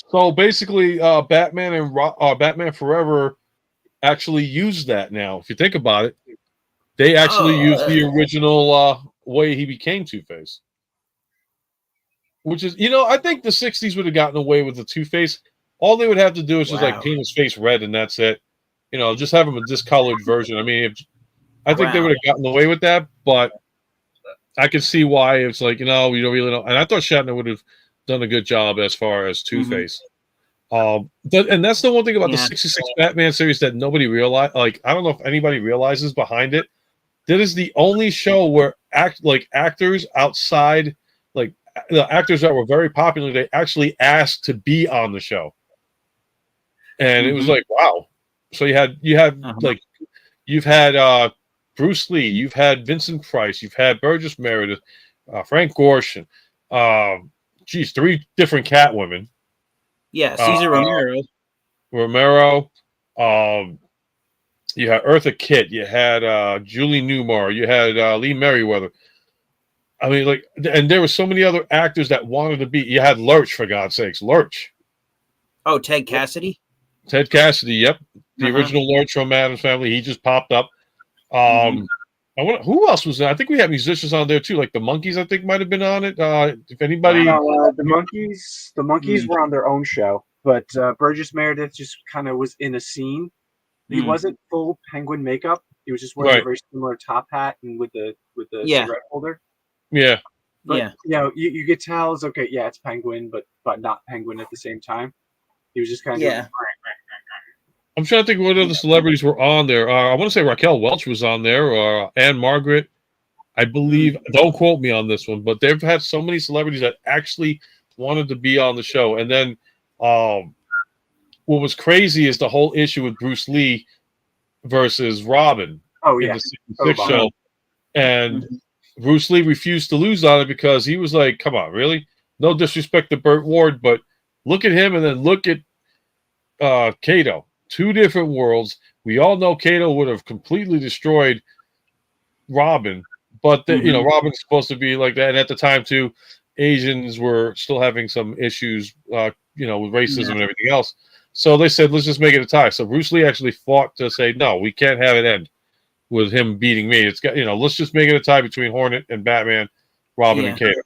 So basically, Batman and Batman Forever actually use that now. If you think about it, they actually use the original way he became Two-Face. which is, I think the 60s would have gotten away with the Two-Face. All they would have to do is just like Wow. paint his face red, and that's it. Just have him a discolored version. I mean, I think they Wow. would have gotten away with that, but I can see why it's like, you don't really know. And I thought Shatner would have done a good job as far as Two-Face. And that's the one thing about the 66 Batman series that nobody realized. Like, I don't know if anybody realizes behind it. That is the only show where actors outside, like the actors that were very popular, they actually asked to be on the show. And it was like, wow. So you had like, you've had Bruce Lee, you've had Vincent Price, you've had Burgess Meredith, Frank Gorshin, 3 different Catwomen. Yeah, Cesar Romero. You had Eartha Kitt, you had Julie Newmar, you had Lee Merriweather. I mean, and there were so many other actors that wanted to be. You had Lurch, for God's sakes, Lurch. Oh, Ted Cassidy. Ted Cassidy, yep, the original Lurch from Addams Family. He just popped up. Who else was there? I think we had musicians on there too, like the Monkees. I think might have been on it. If anybody, the Monkees were on their own show, but Burgess Meredith just kind of was in a scene. He wasn't full Penguin makeup. He was just wearing a very similar top hat and with the cigarette holder. Yeah, but, you could tell it's okay. Yeah, it's Penguin, but not Penguin at the same time. He was just kind of I'm trying to think what other celebrities were on there. I want to say Raquel Welch was on there, or Anne Margaret. I believe. Don't quote me on this one, but they've had so many celebrities that actually wanted to be on the show. And then, what was crazy is the whole issue with Bruce Lee versus Robin. Oh in yeah, the 66 show, and Bruce Lee refused to lose on it because he was like, "Come on, really? No disrespect to Burt Ward, but look at him, and then look at Kato." 2 different worlds. We all know Kato would have completely destroyed Robin, but Robin's supposed to be like that. And at the time, too, Asians were still having some issues, with racism and everything else. So they said, let's just make it a tie. So Bruce Lee actually fought to say, no, we can't have it end with him beating me. It's got, let's just make it a tie between Hornet and Batman, Robin and Kato.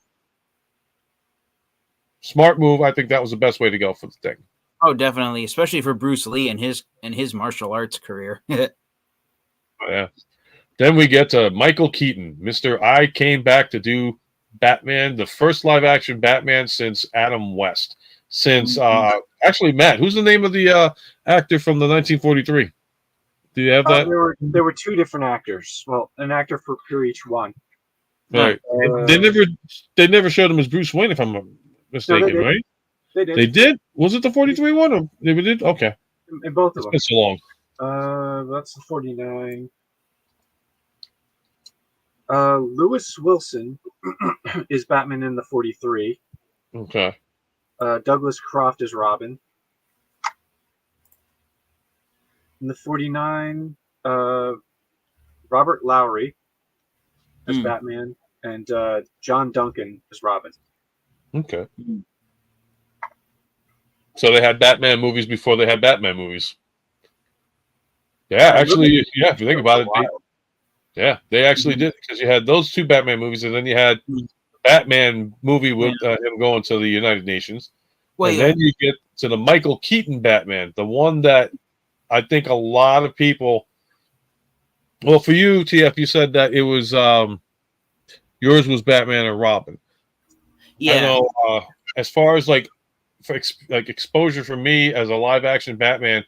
Smart move. I think that was the best way to go for the thing. Oh, definitely, especially for Bruce Lee and his martial arts career. Yeah. Then we get to Michael Keaton, Mr. I came back to do Batman, the first live action Batman since Adam West. Since actually, Matt, who's the name of the actor from the 1943? Do you have that? There were 2 different actors. Well, an actor for each one. Right. They never showed him as Bruce Wayne, if I'm mistaken, right? They did. They did? Was it the 43 one? Or they did? Okay. In both of them. It's been so long. That's the 49. Lewis Wilson is Batman in the 43. Okay. Douglas Croft is Robin. In the 49, Robert Lowry as Batman, and John Duncan as Robin. Okay. So they had Batman movies before they had Batman movies. Yeah, actually, if you think about it, they actually did, because you had those 2 Batman movies, and then you had Batman movie with him going to the United Nations. Well, and then you get to the Michael Keaton Batman, the one that I think a lot of people. Well, for you, TF, you said that it was yours was Batman and Robin. Yeah. I know. As far as for exposure for me as a live action Batman,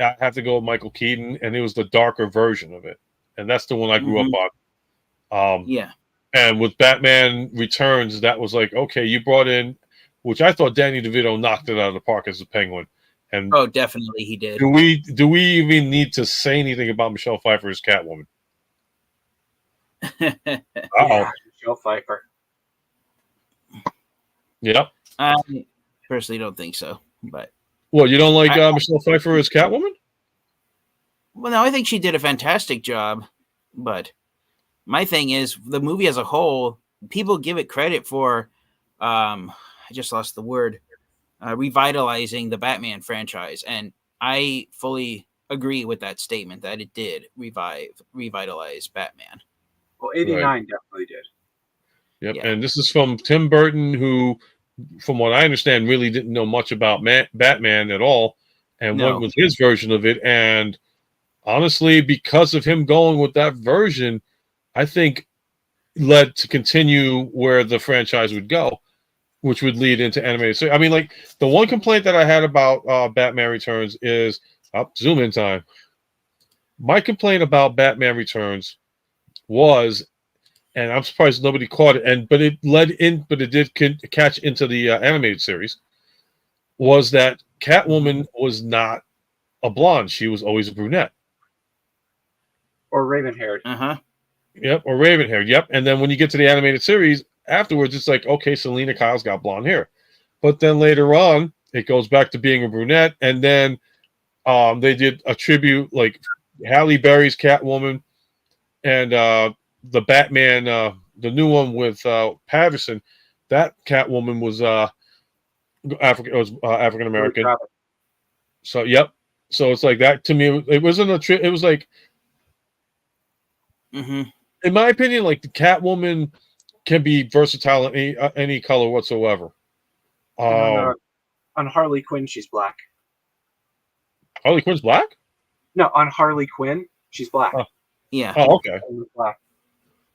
I have to go with Michael Keaton, and it was the darker version of it, and that's the one I grew up on. And with Batman Returns, that was like, okay, you brought in, which I thought Danny DeVito knocked it out of the park as the Penguin. And definitely he did. Do we even need to say anything about Michelle Pfeiffer as Catwoman? Michelle Pfeiffer. Yep. I personally don't think so, but you don't like Michelle Pfeiffer as Catwoman? Well, no, I think she did a fantastic job, but my thing is the movie as a whole. People give it credit for, I just lost the word, revitalizing the Batman franchise, and I fully agree with that statement that it did revitalize Batman. Well, 89 definitely did. Yep, and this is from Tim Burton, who from what I understand, really didn't know much about Batman at all, and No. went with his version of it. And honestly, because of him going with that version, I think led to continue where the franchise would go, which would lead into animated. So, I mean, like the one complaint that I had about Batman Returns is zoom in time. My complaint about Batman Returns was, and I'm surprised nobody caught it, but it did catch into the animated series, was that Catwoman was not a blonde; she was always a brunette. Or raven haired. Yep, or raven hair. Yep. And then when you get to the animated series afterwards, it's like, okay, Selena Kyle's got blonde hair, but then later on, it goes back to being a brunette, and then they did a tribute like Halle Berry's Catwoman and the Batman, the new one with Patterson. That Catwoman was African American. So yep. So it's like that to me. It wasn't a it was like, in my opinion, like the Catwoman can be versatile in any color whatsoever. On Harley Quinn, she's black. Harley Quinn's black? No, on Harley Quinn, she's black. Oh. Yeah. Oh, okay. Black.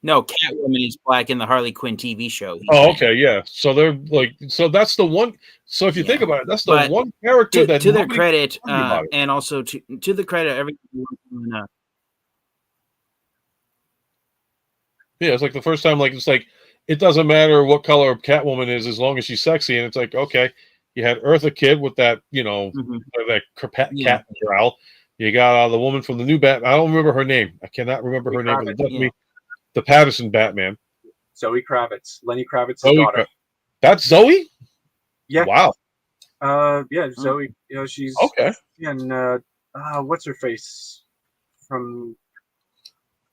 No, Catwoman is black in the Harley Quinn TV show. Oh, okay, yeah. So they're like, so that's the one. So if you think about it, that's the one character that to their credit, and also to the credit, everything. Yeah, it's like the first time, like it's like it doesn't matter what color Catwoman is as long as she's sexy, and it's like okay, you had Eartha Kitt with that, that cat growl. You got the woman from the new Batman. I don't remember her name. I cannot remember her name. But definitely the Patterson Batman. Zoe Kravitz, Lenny Kravitz's daughter. That's Zoe. Yeah. Wow. Yeah, Zoe. You know, she's okay. And what's her face from?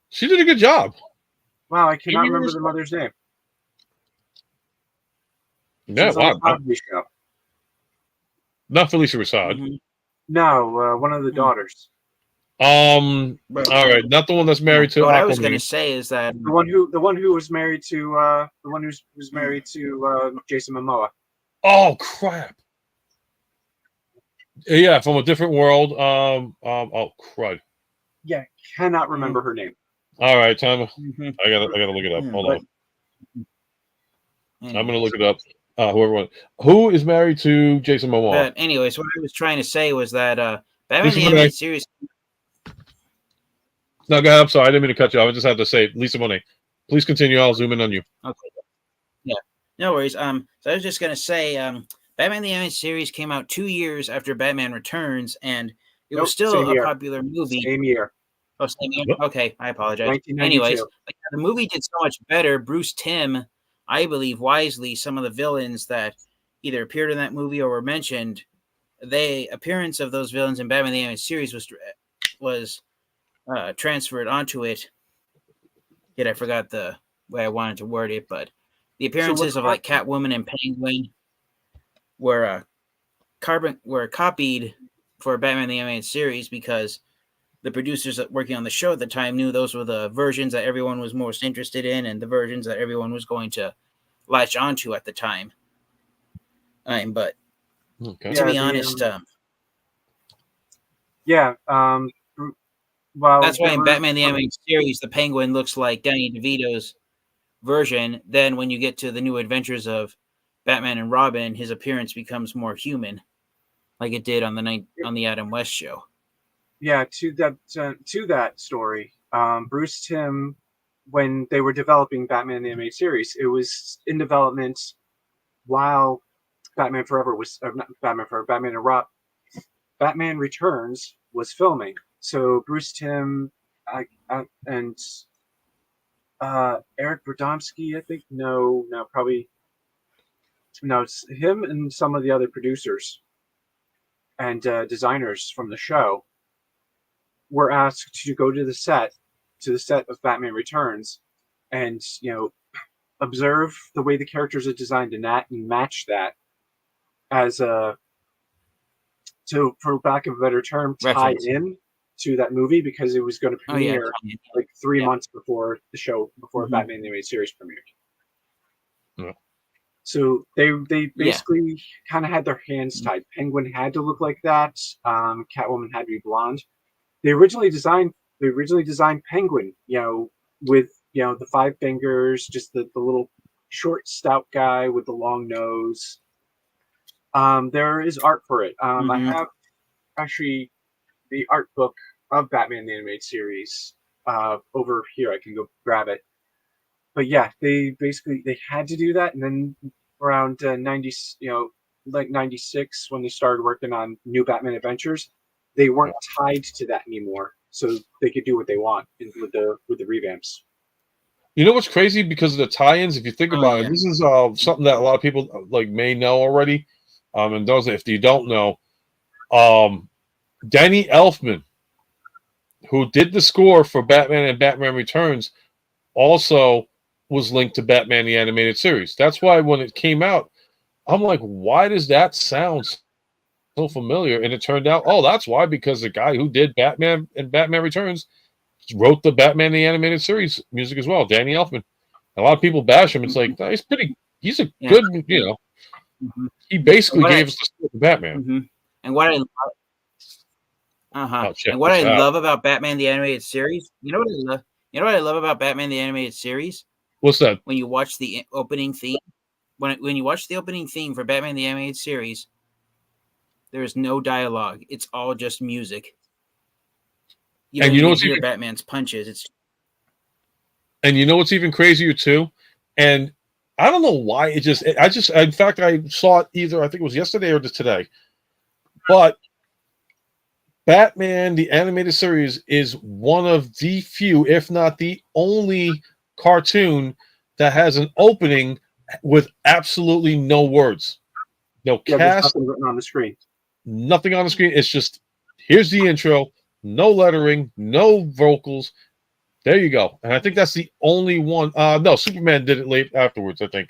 She did a good job. Wow, I cannot remember the mother's name. Yeah, wow. Show. Not Felicia Rashad. No, one of the daughters. All right, not the one that's married to. What I was going to say is that the one who was married to the one who's married to Jason Momoa. Oh crap! Yeah, from a different world. Oh crud! Yeah, cannot remember her name. All right, time. I gotta look it up. Hold on. I'm gonna look it up. Who is married to Jason Momoa? But anyways, what I was trying to say was that Batman the Animated Series. No, go ahead. I'm sorry, I didn't mean to cut you off. I just had to say, Lisa Monet. Please continue. I'll zoom in on you. Okay. Yeah. No worries. So I was just gonna say, Batman the Animated Series came out 2 years after Batman Returns, and it was still a popular movie. Same year. Oh, same year. Okay, I apologize. Anyways, the movie did so much better. Bruce Timm, I believe wisely, some of the villains that either appeared in that movie or were mentioned, the appearance of those villains in Batman the Animated Series was transferred onto it. Yet I forgot the way I wanted to word it, but the appearances of like Catwoman and Penguin were copied for Batman the Animated Series because the producers working on the show at the time knew those were the versions that everyone was most interested in and the versions that everyone was going to latch onto at the time. But to be honest, well, that's why in Batman the Animated Series, the Penguin looks like Danny DeVito's version. Then when you get to the New Adventures of Batman and Robin, his appearance becomes more human, like it did on the Adam West show. Yeah, to that story, Bruce Timm, when they were developing Batman the Animated Series, it was in development while Batman Batman Returns was filming. So Bruce Timm and Eric Radomski, I think, it's him and some of the other producers and designers from the show were asked to go to the set of Batman Returns and, observe the way the characters are designed and match that as for lack of a better term, tied in to that movie because it was going to premiere like 3 months before the show, before Batman the Animated Series premiered. Yeah. So they Yeah. basically kind of had their hands tied. Penguin had to look like that. Catwoman had to be blonde. They originally designed Penguin, with the 5 fingers, just the little short, stout guy with the long nose. There is art for it. I have actually the art book of Batman the Animated Series over here. I can go grab it. But yeah, they had to do that, and then around 90, like 96, when they started working on New Batman Adventures, they weren't tied to that anymore, so they could do what they want with the revamps. You know what's crazy? Because of the tie-ins, if you think about it, yeah. this is something that a lot of people like may know already. And those, if you don't know, Danny Elfman, who did the score for Batman and Batman Returns, also was linked to Batman the Animated Series. That's why when it came out, I'm like, why does that sound so familiar? And it turned out, oh, that's why, because the guy who did Batman and Batman Returns wrote the Batman the Animated Series music as well, Danny Elfman. A lot of people bash him. It's like, no, he's a good, he basically gave us the story of Batman. And what I and what I love about Batman the Animated Series, you know what I love about Batman the Animated Series? What's that? When you watch the opening theme, when you watch the opening theme for Batman the Animated Series, there is no dialogue. It's all just music. You don't even hear Batman's punches. And you know what's even crazier too? And I don't know why in fact, I saw it either, I think it was yesterday or just today. But Batman, the Animated Series, is one of the few, if not the only cartoon that has an opening with absolutely no words. No cast. Nothing written on the screen. Nothing on the screen. It's just, here's the intro, no lettering, no vocals. There you go. And I think that's the only one. No, Superman did it late afterwards, I think.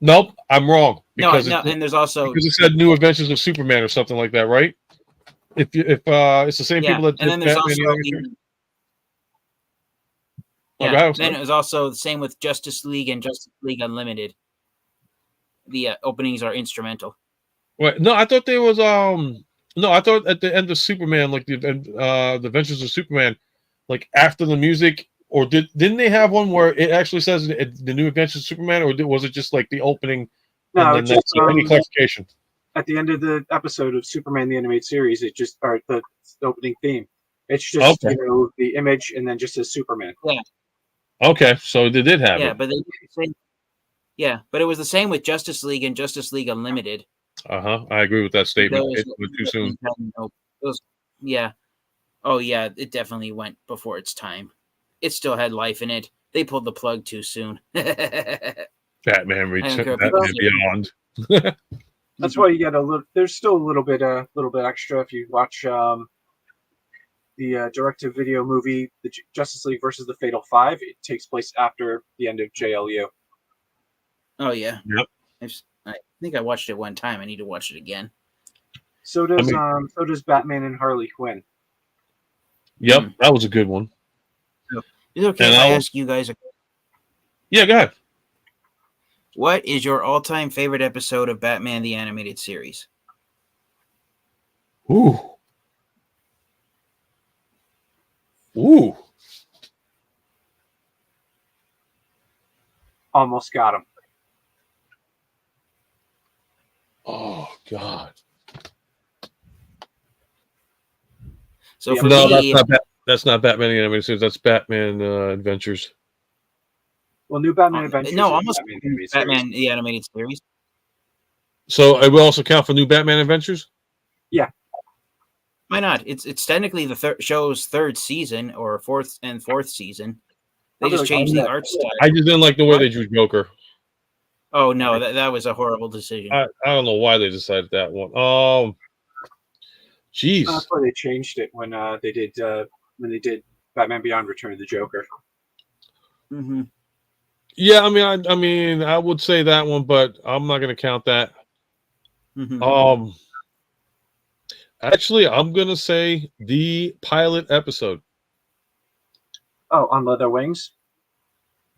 Nope, I'm wrong. And there's also because it said New Adventures of Superman or something like that, right? If it's the same people that did and then there's Batman. Then it was also the same with Justice League and Justice League Unlimited. The openings are instrumental. Right. No, I thought there was no, I thought at the end of Superman, like the Adventures of Superman, like after the music, or didn't they have one where it actually says the New Adventures of Superman, or was it just like the opening? No, and then that's any clarification. At the end of the episode of Superman the Animated Series, it just the opening theme. It's just the image and then just says Superman. Yeah. Okay, so they did have it. But but it was the same with Justice League and Justice League Unlimited. I agree with that statement. It went too soon. It definitely went before its time. It still had life in it. They pulled the plug too soon. Batman Beyond. That's why you get a little. There's still a little bit extra if you watch the direct-to-video movie, the Justice League versus the Fatal Five. It takes place after the end of JLU. Oh yeah. Yep. I think I watched it one time. I need to watch it again. So does Batman and Harley Quinn. Yep, that was a good one. Is it okay if I ask you guys? Yeah, go ahead. What is your all-time favorite episode of Batman the Animated Series? Ooh. Almost got him. Oh God. So for me, that's not Batman the Animated Series. That's Batman Adventures. Well, New Batman Adventures. No, almost Batman the Animated Series. So it will also count for New Batman Adventures? Yeah. Why not? It's technically the show's third season or fourth season. They just changed the art style. I just didn't like the way they drew Joker. Oh no, that was a horrible decision. I don't know why they decided that one. Jeez. That's why they changed it when they did Batman Beyond: Return of the Joker. Mm-hmm. Yeah, I mean, I would say that one, but I'm not going to count that. Mm-hmm. Actually, I'm going to say the pilot episode. Oh, on Leather Wings?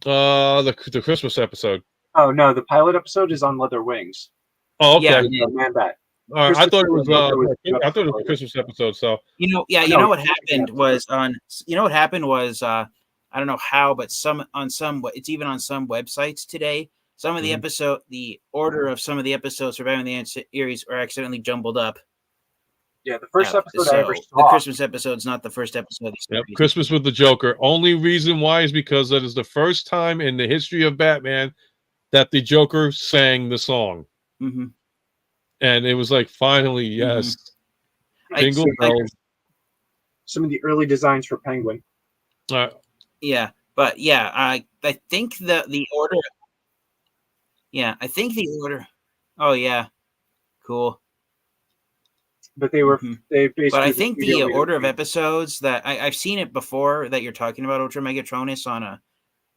The Christmas episode. Oh no, the pilot episode is on Leather Wings. Oh, okay. Yeah. Man Bat. I thought it was. Christopher I thought it was a Christmas episode. So You know, yeah, Oh, you no, know what it's happened episode. was I don't know how, but it's even on some websites today. Some of the order of some of the episodes for Batman the Animated Series are accidentally jumbled up. Yeah, the first episode I ever The saw. Christmas episode's not the first episode of the yep, series. Christmas with the Joker. Only reason why is because that is the first time in the history of Batman that the Joker sang the song, Mm-hmm. and it was like finally, yes. Jingle bells. Some of the early designs for Penguin. Yeah, but yeah, I think the order. Yeah, I think the order. Oh yeah, cool. But they were they basically. But I think the order of episodes that I've seen it before that you're talking about Ultra Megatronus on a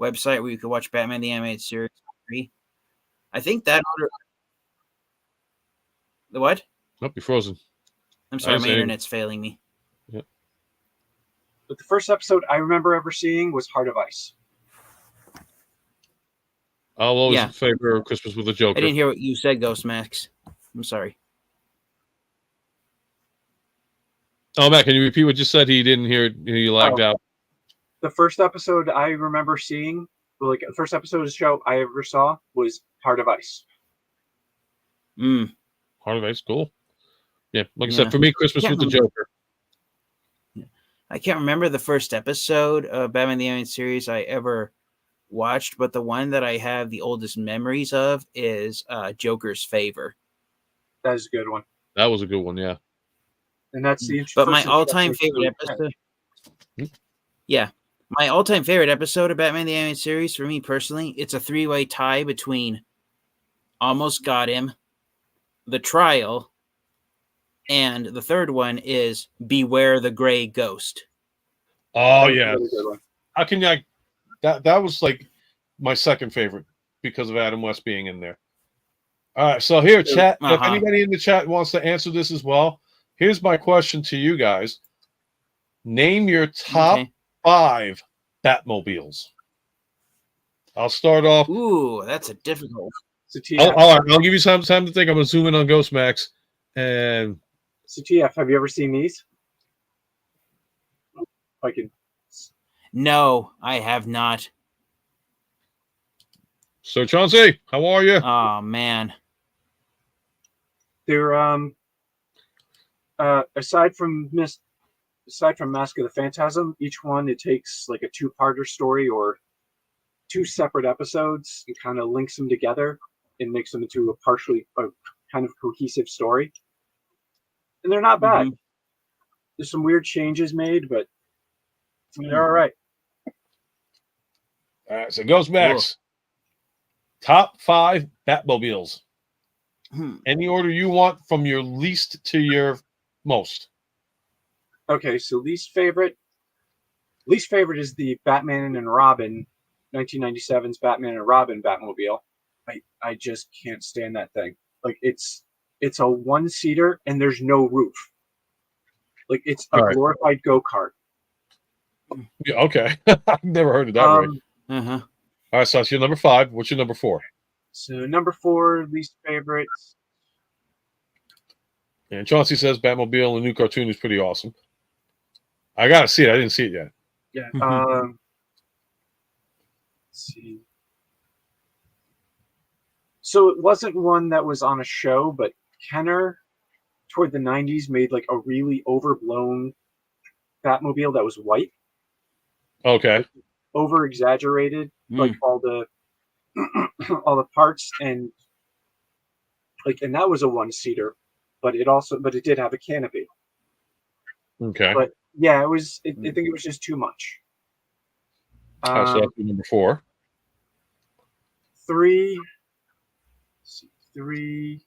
website where you could watch Batman the Animated Series 3. I think that order. The what? Oh, you're frozen. I'm sorry, my saying- internet's failing me. But the first episode I remember ever seeing was Heart of Ice. I'll always Yeah. favor Christmas with the Joker. I didn't hear what you said, Ghost Max. I'm sorry. Oh, Matt, can you repeat what you said? He didn't hear it. He lagged out. The first episode I remember seeing, like the first episode of the show I ever saw was Heart of Ice. Heart of Ice, cool. Yeah, like I Yeah. said, for me, Christmas Can't with the Joker. I can't remember the first episode of Batman the Animated Series I ever watched, but the one that I have the oldest memories of is Joker's Favor. That is a good one. That was a good one, yeah. And that's the But my first all-time introduction favorite to- episode. Yeah, my all-time favorite episode of Batman the Animated Series for me personally, it's a three-way tie between Almost Got Him, The Trial, and the third one is Beware the Gray Ghost. Oh, That was a yeah. really good one. How can you? That was like my second favorite because of Adam West being in there. All right, so here, chat. If anybody in the chat wants to answer this as well, here's my question to you guys: name your top 5 Batmobiles. I'll start off. Ooh, that's a difficult one. So All TF, right, I'll give you some time to think. I'm gonna zoom in on Ghost Max, and have you ever seen these? If I can. No, I have not. so Chauncey, how are you? Oh, man. They're aside from Mask of the Phantasm, each one it takes like a 2-parter story or 2 separate episodes and kind of links them together and makes them into a kind of cohesive story. And they're not bad. There's some weird changes made, but they're all right. All right, so Ghost Max, top 5 Batmobiles. Any order you want from your least to your most. Okay, so least favorite is the Batman and Robin, 1997's Batman and Robin Batmobile. I just can't stand that thing. Like it's a 1-seater and there's no roof. Like it's a glorified go-kart. Yeah, okay. I've never heard of that. All right, so that's your number 5. What's your number 4? So number 4, least favorite. And Chauncey says Batmobile, the new cartoon is pretty awesome. I gotta see it. I didn't see it yet. Yeah. Let's see. So it wasn't one that was on a show, but Kenner, toward the 90s, made like a really overblown Batmobile that was white. Okay. Over exaggerated, like all the parts, and that was a 1-seater, but it did have a canopy. Okay. But yeah, it was. I think it was just too much. So that's your number 4. 3. Let's see, 3.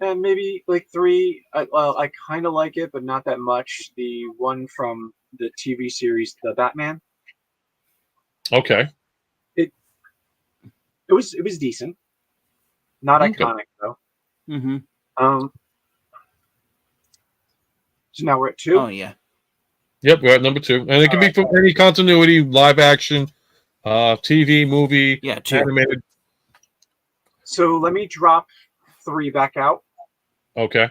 And maybe like 3. I kind of like it, but not that much. The one from the TV series, The Batman. Okay. It was decent. Not iconic though. So now we're at 2. Oh yeah. Yep, we're at number 2. And it can be from any continuity, live action, TV, movie, Yeah, 2. animated. So let me drop 3 back out. Okay.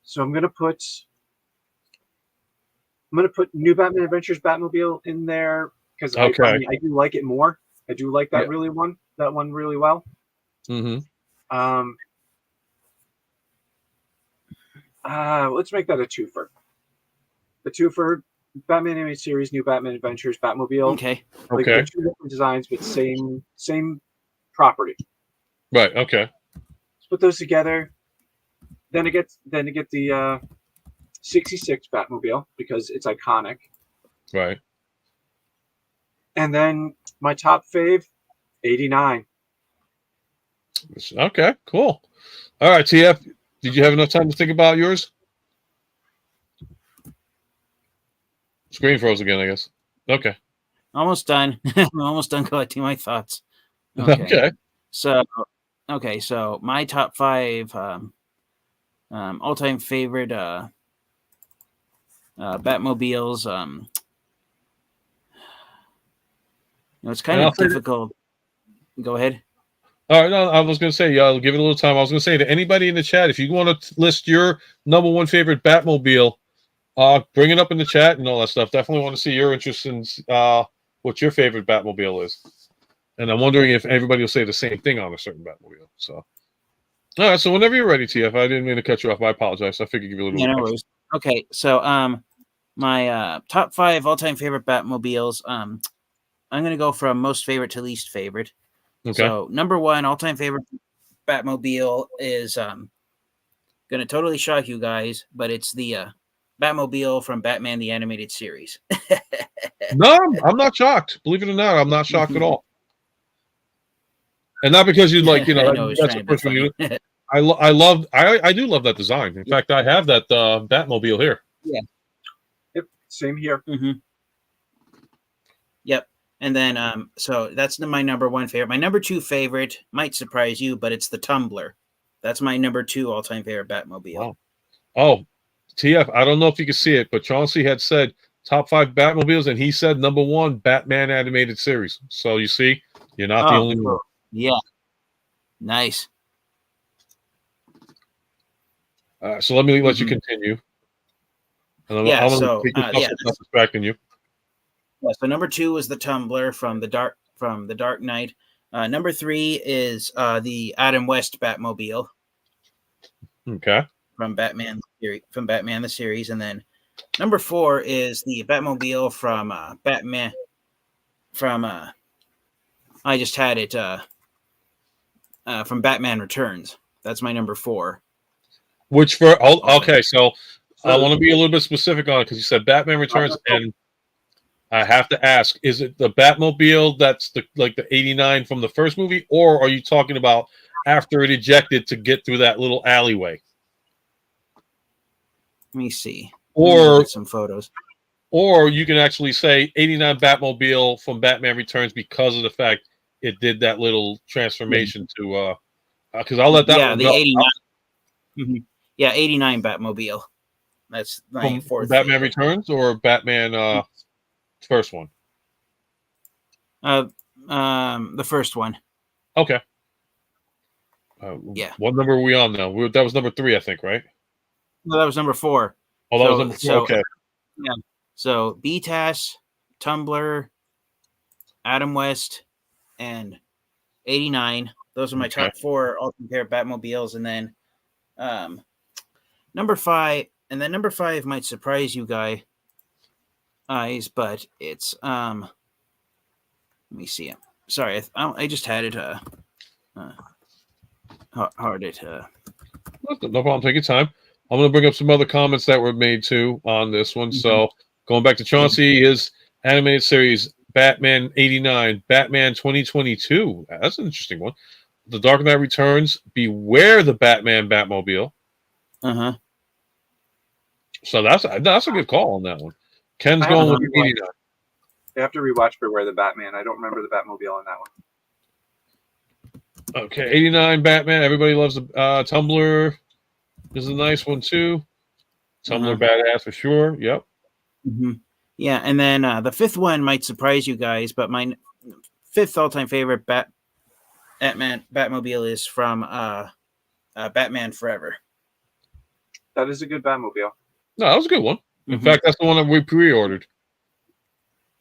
So I'm gonna put New Batman Adventures Batmobile in there because I do like it more. I do like that one really well. Mm-hmm. Let's make that a twofer. The twofer, Batman animated series, New Batman Adventures Batmobile. Okay. Like they're 2 different designs, but same property. Right. Okay. Let's put those together. Then I get the 66 Batmobile because it's iconic. Right. And then my top fave, 89. Okay. Cool. All right, TF. Did you have enough time to think about yours? Screen froze again, I guess. Okay. Almost done. I'm almost done collecting my thoughts. Okay. So my top 5 all-time favorite Batmobiles. It's kind of difficult. Go ahead. All right, no, I was going to say, I'll give it a little time. I was going to say to anybody in the chat, if you want to list your number 1 favorite Batmobile, bring it up in the chat and all that stuff. Definitely want to see your interest in what your favorite Batmobile is. And I'm wondering if everybody will say the same thing on a certain Batmobile. So, all right, so whenever you're ready, TF. I didn't mean to cut you off. I apologize. I figured give you a little. No worries. Okay, so my top 5 all-time favorite Batmobiles. I'm going to go from most favorite to least favorite. Okay. So number 1 all-time favorite Batmobile is going to totally shock you guys, but it's the Batmobile from Batman the Animated Series. No, I'm not shocked. Believe it or not, I'm not shocked at all. And not because you like, that's the first one you. I do love that design. In fact, I have that Batmobile here. Yeah. Yep. Same here. Mm-hmm. Yep. And then, so that's my number 1 favorite. My number 2 favorite might surprise you, but it's the Tumbler. That's my number 2 all-time favorite Batmobile. Wow. Oh, TF, I don't know if you can see it, but Chauncey had said top 5 Batmobiles, and he said number 1 Batman animated series. So you see, you're not the only one. Yeah. Nice. So let me let you continue. And I'm gonna take this stuff that's distracting you. Yeah, so number 2 was the Tumbler from the Dark Knight. Number 3 is the Adam West Batmobile. Okay. From Batman the series, and then number 4 is the Batmobile from Batman. From I just had it from Batman Returns. That's my number 4. Which okay, so I want to be a little bit specific on it because you said Batman Returns, and I have to ask: is it the Batmobile that's the 89 from the first movie, or are you talking about after it ejected to get through that little alleyway? Let me see. Or some photos. Or you can actually say 89 Batmobile from Batman Returns because of the fact it did that little transformation to because I'll let that one the go. 89. Mm-hmm. Yeah, 89 Batmobile. That's my fourth. Batman Returns or Batman first one? The first one. Okay. Yeah. What number are we on now? That was number 3, I think, right? No, that was number 4. Oh, that was number 4. Okay. Yeah. So BTAS, Tumbler, Adam West, and 89. Those are my top 4 all-time favorite Batmobiles, and then number 5. And then number 5 might surprise you guys, but it's let me see it. Sorry, I just had it hard it. No problem. Take your time. I'm going to bring up some other comments that were made too on this one. Mm-hmm. So going back to Chauncey, his animated series Batman 89, Batman 2022. That's an interesting one. The Dark Knight Returns, Beware the Batman Batmobile. Uh-huh. So that's a good call on that one. Ken's going with 89. I have to rewatch Beware the Batman. I don't remember the Batmobile on that one. Okay, 89 Batman. Everybody loves the Tumblr. This is a nice one too. Tumblr badass for sure. Yep. Yeah, and then the fifth one might surprise you guys, but my fifth all-time favorite Batmobile is from Batman Forever. That is a good Batmobile. No, that was a good one. In fact, that's the one that we pre-ordered.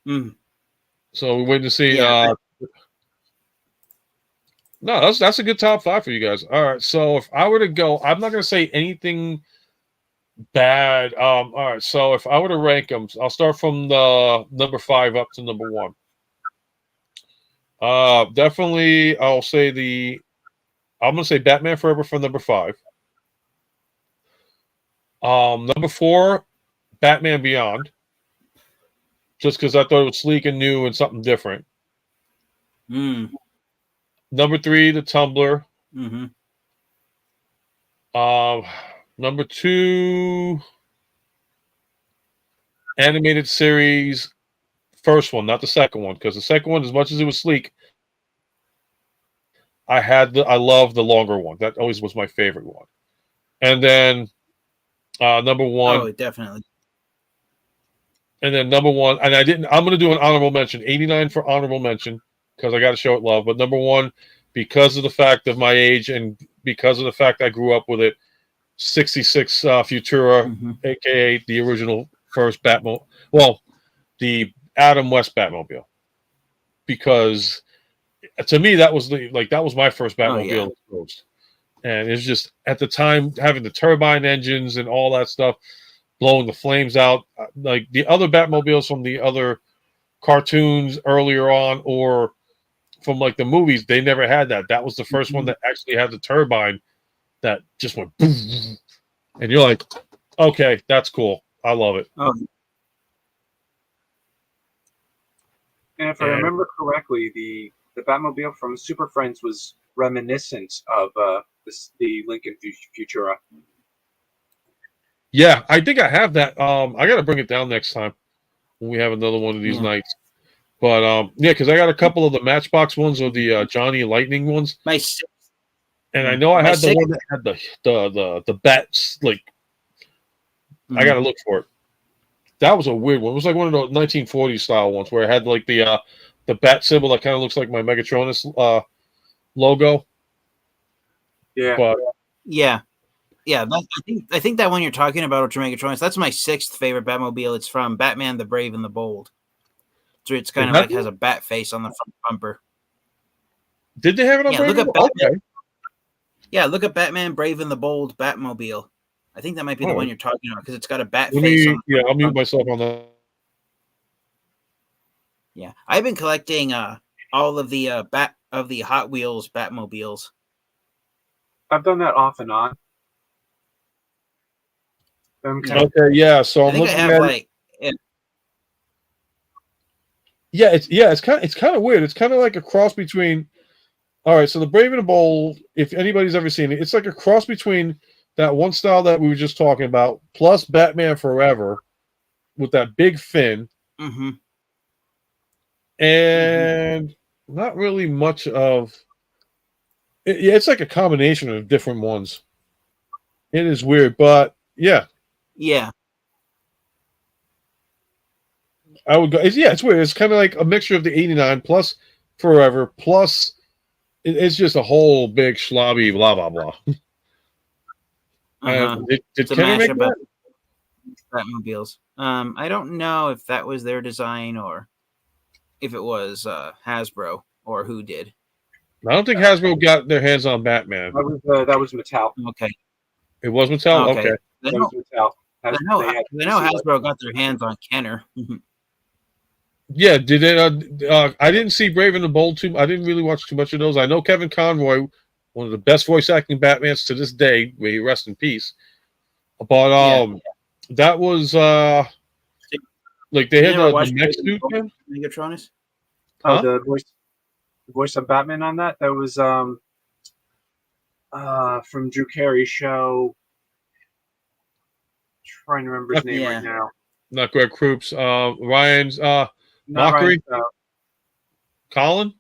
So we're waiting to see. Yeah. No, that's a good top 5 for you guys. All right, so if I were to go, I'm not going to say anything bad. All right, so if I were to rank them, I'll start from the number 5 up to number 1. Definitely, I'm going to say Batman Forever for number 5. Number 4, Batman Beyond. Just because I thought it was sleek and new and something different. Number 3, the Tumblr. Number 2, animated series. First one, not the second one, because the second one, as much as it was sleek, I love the longer one. That always was my favorite one. And then number 1. Oh, definitely. And then number 1, and I'm going to do an honorable mention. 89 for honorable mention, because I got to show it love. But number 1, because of the fact of my age and because of the fact I grew up with it, 66 Futura, a.k.a. the original first Batmobile. Well, the Adam West Batmobile. Because to me, that was my first Batmobile. And it's just, at the time, having the turbine engines and all that stuff, blowing the flames out. Like the other Batmobiles from the other cartoons earlier on or from like the movies, they never had that. That was the first one that actually had the turbine that just went boom. And you're like, okay, that's cool. I love it. And if I remember correctly, the Batmobile from Super Friends was reminiscent of the Lincoln Futura. Yeah, I think I have that. I got to bring it down next time when we have another one of these nights. But yeah, because I got a couple of the Matchbox ones or the Johnny Lightning ones. And I know I had the one that had the bats. Like, I got to look for it. That was a weird one. It was like one of those 1940s style ones where it had like the bat symbol that kind of looks like my Megatronus logo. Yeah. But I think that one you're talking about, Ultra Megatronus, that's my 6th favorite Batmobile. It's from Batman the Brave and the Bold. So it's kind of like has a bat face on the front bumper. Did they have it on Brave? Look at Batman. Yeah, look at Batman Brave and the Bold Batmobile. I think that might be the one you're talking about because it's got a bat face. I'll mute myself on that. Yeah, I've been collecting all of the Hot Wheels Batmobiles. I've done that off and on. Okay, yeah. So I'm looking at it's kind of weird. It's kind of like a cross between. All right, so the Brave and the Bold, if anybody's ever seen it, it's like a cross between that one style that we were just talking about, plus Batman Forever, with that big fin, and not really much of. It's like a combination of different ones. It is weird, but yeah. I would go. It's weird. It's kind of like a mixture of the 89 plus Forever plus. It's just a whole big schlobby blah blah blah. Did Kenner make that? Batmobiles. I don't know if that was their design or if it was Hasbro or who did. I don't think Hasbro got their hands on Batman. That was Mattel. Okay. It was Mattel? Okay. That was Mattel. I know Hasbro got their hands on Kenner. Yeah, did it? I didn't see Brave and the Bold too. I didn't really watch too much of those. I know Kevin Conroy, one of the best voice acting Batmans to this day, may he rest in peace. But that was like they had the next suit. Megatronus. Oh, the voice of Batman on that. That was from Drew Carey's show. I'm trying to remember his name right now. Not Greg Proops. Ryan's Mockery. Colin?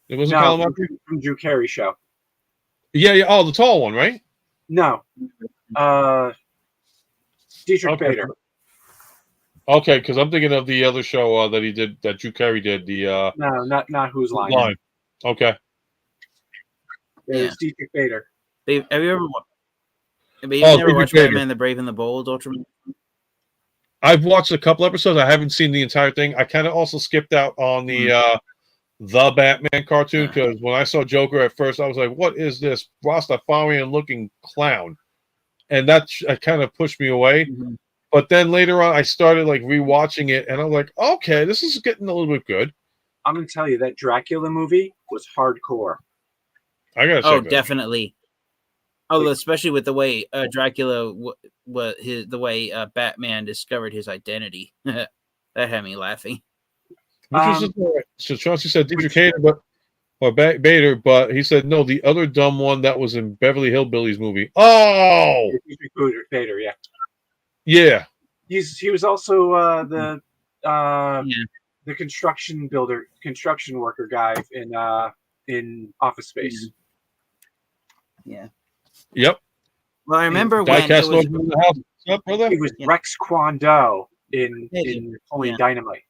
It wasn't Colin Mockery? From Drew Carey show. Yeah. Oh, the tall one, right? No. Dietrich Okay. Bader. Okay, because I'm thinking of the other show that he did, that Drew Carey did, the No, not Who's Line. Line. Okay. It's Dietrich Bader. Have you ever? But you've Oh, never Dietrich watched Bader. Batman: The Brave and the Bold, Ultraman? I've watched a couple episodes. I haven't seen the entire thing. I kind of also skipped out on the Batman cartoon because when I saw Joker at first, I was like, "What is this Rastafarian-looking clown?" And that kind of pushed me away. Mm-hmm. But then later on, I started like rewatching it, and I'm like, "Okay, this is getting a little bit good." I'm gonna tell you that Dracula movie was hardcore. I gotta check Oh, that. definitely. Oh, especially with the way Dracula, the way Batman discovered his identity. That had me laughing. So Chauncey said Dietrich Bader, Bader, but he said no. The other dumb one that was in Beverly Hillbillies movie. Oh, Dietrich Bader, yeah. Yeah. He was also the construction worker guy in Office Space. Yeah. Yep. Well, I remember when it was, in the house. What's up, brother? He was Rex Kwon Do in Napoleon Dynamite.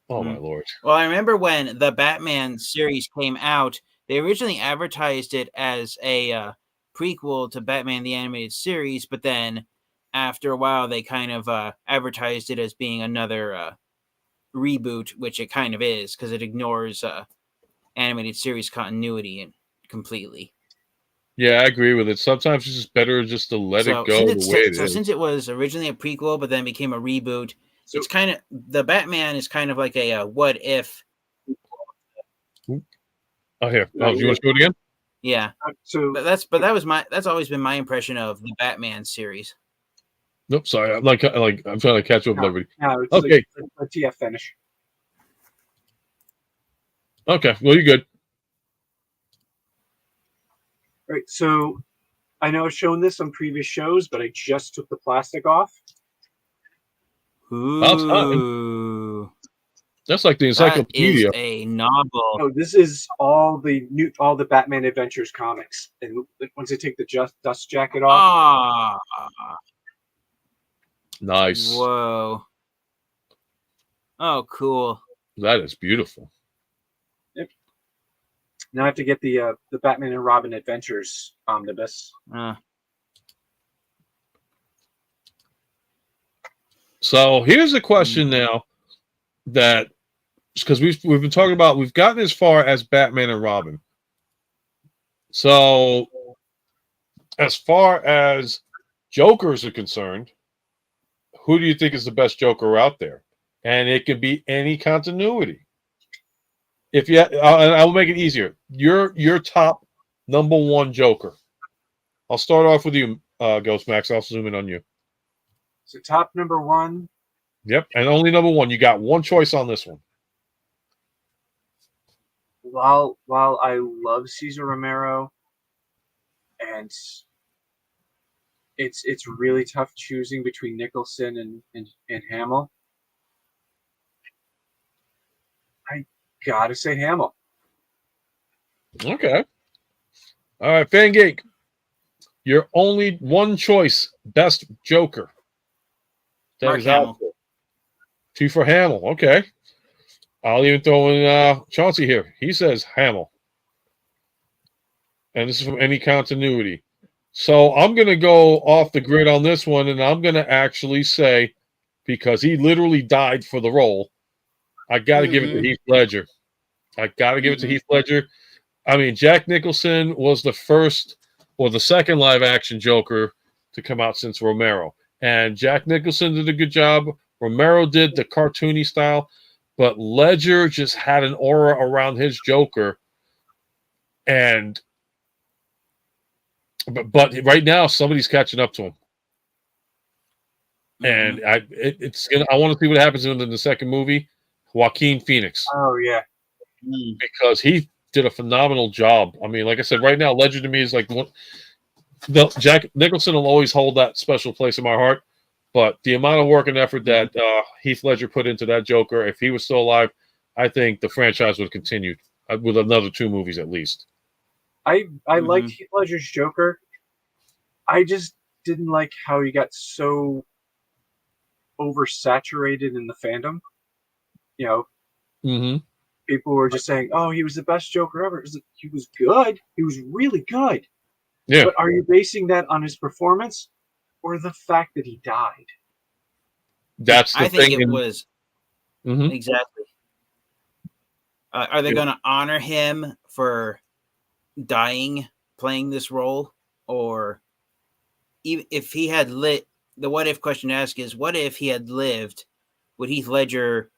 Oh my lord. Well, I remember when the Batman series came out, they originally advertised it as a prequel to Batman the Animated Series, but then after a while they kind of advertised it as being another reboot, which it kind of is because it ignores animated series continuity completely. Yeah, I agree with it. Sometimes it's just better just to let it go the way it is. Since it was originally a prequel, but then became a reboot, it's kind of the Batman is kind of like a what if. Oh, here. Oh, do you want to show it again? Yeah. That's always been my impression of the Batman series. Nope, sorry. I'm trying to catch up with everybody. No, it's okay. like a TF finish. Okay, well, you're good. All right, so I know I've shown this on previous shows, but I just took the plastic off. Ooh. That's like the encyclopedia. That is a novel. Oh, this is all the Batman Adventures comics. And once they take the dust jacket off. Nice. Whoa. Oh, cool. That is beautiful. Yep. Now I have to get the Batman and Robin Adventures omnibus. So here's a question now that, because we've been talking about, we've gotten as far as Batman and Robin. So as far as Jokers are concerned, who do you think is the best Joker out there? And it can be any continuity. If you, I will make it easier. Your top number one Joker. I'll start off with you, Ghost Max. I'll zoom in on you. So top number one. Yep, and only number one. You got one choice on this one. While I love Cesar Romero, and it's really tough choosing between Nicholson and Hamill, I gotta say Hamill. Okay. All right, Fangeek. Your only one choice, best Joker. That is out there. Two for Hamill. Okay. I'll even throw in Chauncey here. He says Hamill. And this is from any continuity. So I'm going to go off the grid on this one, and I'm going to actually say, because he literally died for the role, I got to give it to Heath Ledger. I got to give it to Heath Ledger. I mean, Jack Nicholson was the first or the second live-action Joker to come out since Romero. And Jack Nicholson did a good job. Romero did the cartoony style. But Ledger just had an aura around his Joker. And but right now, somebody's catching up to him. And I want to see what happens in the second movie. Joaquin Phoenix. Oh, yeah. Because he did a phenomenal job. I mean, like I said, right now, Ledger to me is like one. Jack Nicholson will always hold that special place in my heart. But the amount of work and effort that Heath Ledger put into that Joker, if he was still alive, I think the franchise would continue with another 2 movies at least. I liked Heath Ledger's Joker. I just didn't like how he got so oversaturated in the fandom. You know, Mm-hmm. people were just saying, "Oh, he was the best Joker ever." He was good. He was really good. Yeah. But are you basing that on his performance or the fact that he died? That's the I think thing. it was Mhm. exactly. Are they Yeah. going to honor him for dying playing this role, or even if he had lit? The what if question to ask is, what if he had lived? Would Heath Ledger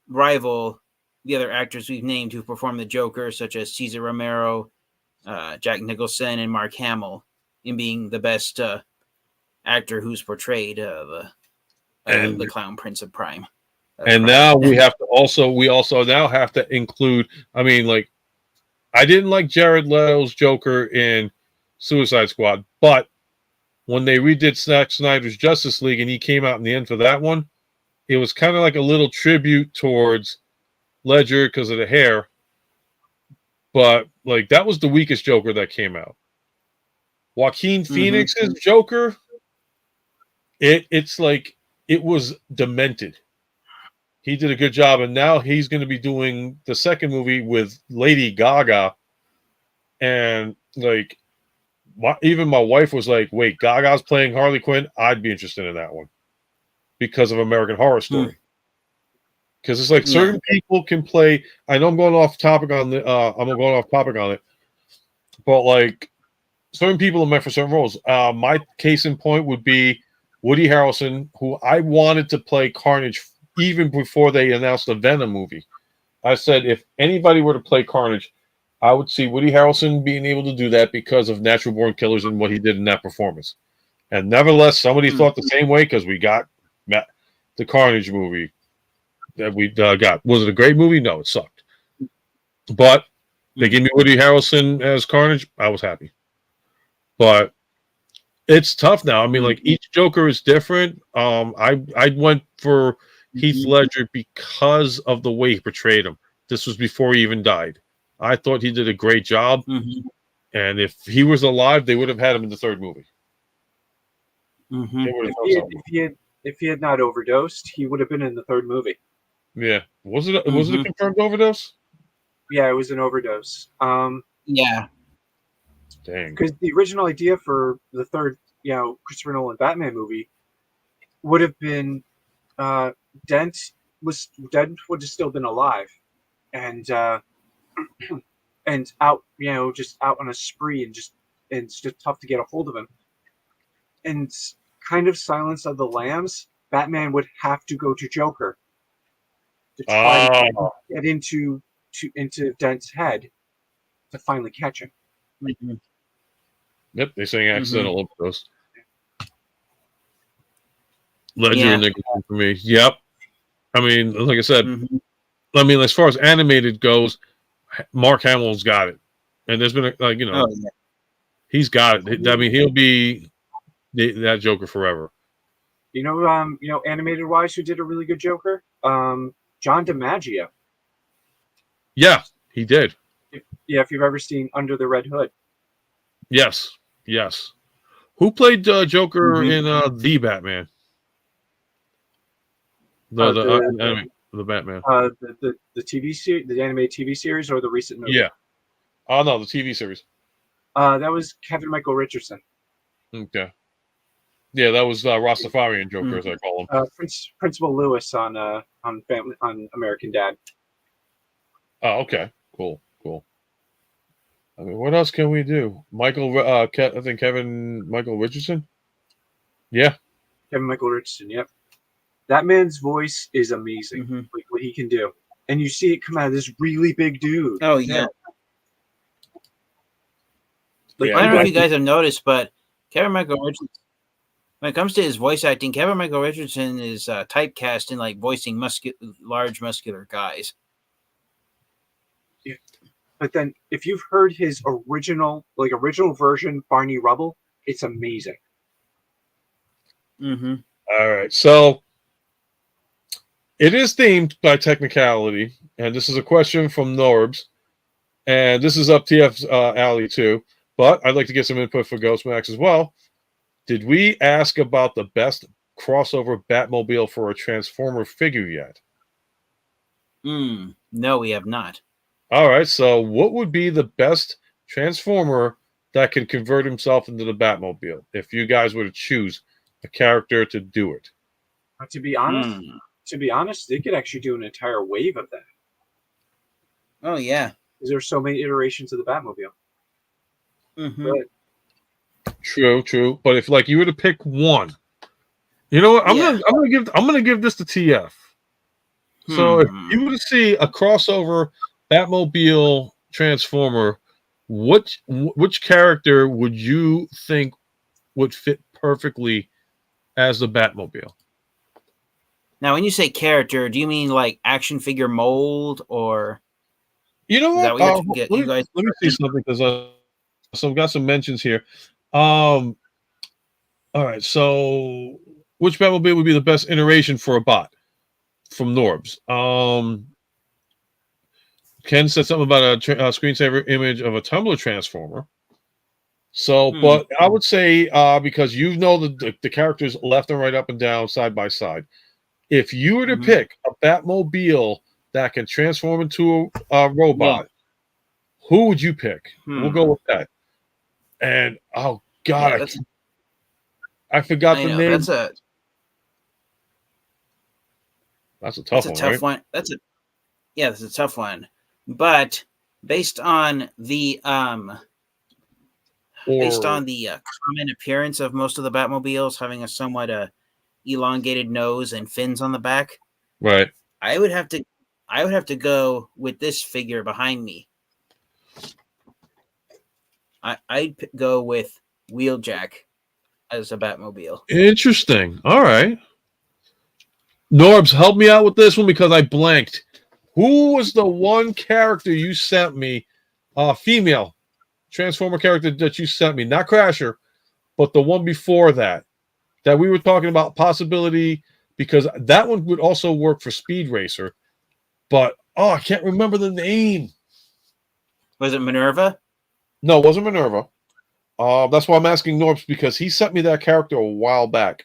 rival the other actors we've named who performed the Joker, such as Cesar Romero, Jack Nicholson, and Mark Hamill, in being the best actor who's portrayed the Clown Prince of Prime? And now we also now have to include. I mean, like, I didn't like Jared Leto's Joker in Suicide Squad, but when they redid Zack Snyder's Justice League and he came out in the end for that one, it was kind of like a little tribute towards Ledger because of the hair. But like, that was the weakest Joker that came out. Joaquin Phoenix's Joker, it's like it was demented. He did a good job, and now he's going to be doing the second movie with Lady Gaga, and like, even my wife was like, "Wait, Gaga's playing Harley Quinn? I'd be interested in that one because of American Horror Story." Because it's like certain people can play. I know I'm going off topic on the. I'm going off topic on it, but like, certain people are meant for certain roles. My case in point would be Woody Harrelson, who I wanted to play Carnage even before they announced the Venom movie. I said if anybody were to play Carnage, I would see Woody Harrelson being able to do that because of Natural Born Killers and what he did in that performance. And nevertheless, somebody thought the same way because we got the Carnage movie that we got. Was it a great movie? No, it sucked. But they gave me Woody Harrelson as Carnage. I was happy. But it's tough now. I mean, like, each Joker is different. I went for Heath Ledger because of the way he portrayed him. This was before he even died. I thought he did a great job. And if he was alive, they would have had him in the third movie. If he had not overdosed, he would have been in the third movie. Yeah. Was it a confirmed overdose? Yeah, it was an overdose. Yeah. Dang. Because the original idea for the third, Christopher Nolan Batman movie would have been Dent would have still been alive, and and out, just out on a spree, and it's just tough to get a hold of him. And kind of Silence of the Lambs, Batman would have to go to Joker to try to get into Dent's head to finally catch him. Yep, they're saying accidental overdose. Ledger and Nicholson for me. Yep. I mean, like I said, I mean, as far as animated goes, Mark Hamill's got it, and there's been he's got it. I mean, he'll be that Joker forever. Animated wise, who did a really good Joker? John DiMaggio. Yeah, he did. If you've ever seen Under the Red Hood. Yes. Who played Joker in the Batman? The Batman. The TV series, the animated TV series, or the recent movie? Yeah. Oh no, the TV series. That was Kevin Michael Richardson. Okay. Yeah, that was Rastafarian Joker, as I call him. Principal Lewis on American Dad. Oh, okay. Cool. I mean, what else can we do? I think Kevin Michael Richardson. Yeah. Kevin Michael Richardson. Yep. That man's voice is amazing. Like what he can do, and you see it come out of this really big dude. Oh yeah. I don't know if you guys have noticed, but Kevin Michael Richardson, when it comes to his voice acting, Kevin Michael Richardson is typecast in like voicing large muscular guys. Yeah. But then, if you've heard his original version, Barney Rubble, it's amazing. All right, so it is themed by technicality, and this is a question from Norbs, and this is up TF's alley too. But I'd like to get some input for Ghostmax as well. Did we ask about the best crossover Batmobile for a Transformer figure yet. No, we have not. All right, so what would be the best Transformer that can convert himself into the Batmobile if you guys were to choose a character to do it? To be honest, they could actually do an entire wave of that. Oh yeah. Because there's so many iterations of the Batmobile. But True. But if like you were to pick one, you know what? I'm gonna give this to TF. So if you were to see a crossover Batmobile Transformer, which character would you think would fit perfectly as the Batmobile? Now, when you say character, do you mean like action figure mold, or you know what? Let me see something because I've got some mentions here. All right, so which Batmobile would be the best iteration for a bot from Norbs? Ken said something about a screensaver image of a Tumblr Transformer. So, but I would say because you know the characters left and right, up and down, side by side. If you were to pick a Batmobile that can transform into a robot, who would you pick? We'll go with that. And oh god, I forgot the name. That's a tough one. That's a tough one. But based on the common appearance of most of the Batmobiles having a somewhat elongated nose and fins on the back, right? I would have to go with this figure behind me. I'd go with Wheeljack as a Batmobile. Interesting. All right. Norbs, help me out with this one because I blanked. Who was the one character you sent me, female Transformer character that you sent me? Not Crasher, but the one before that we were talking about possibility, because that one would also work for Speed Racer. But, I can't remember the name. Was it Minerva? No, it wasn't Minerva. That's why I'm asking Norbs, because he sent me that character a while back.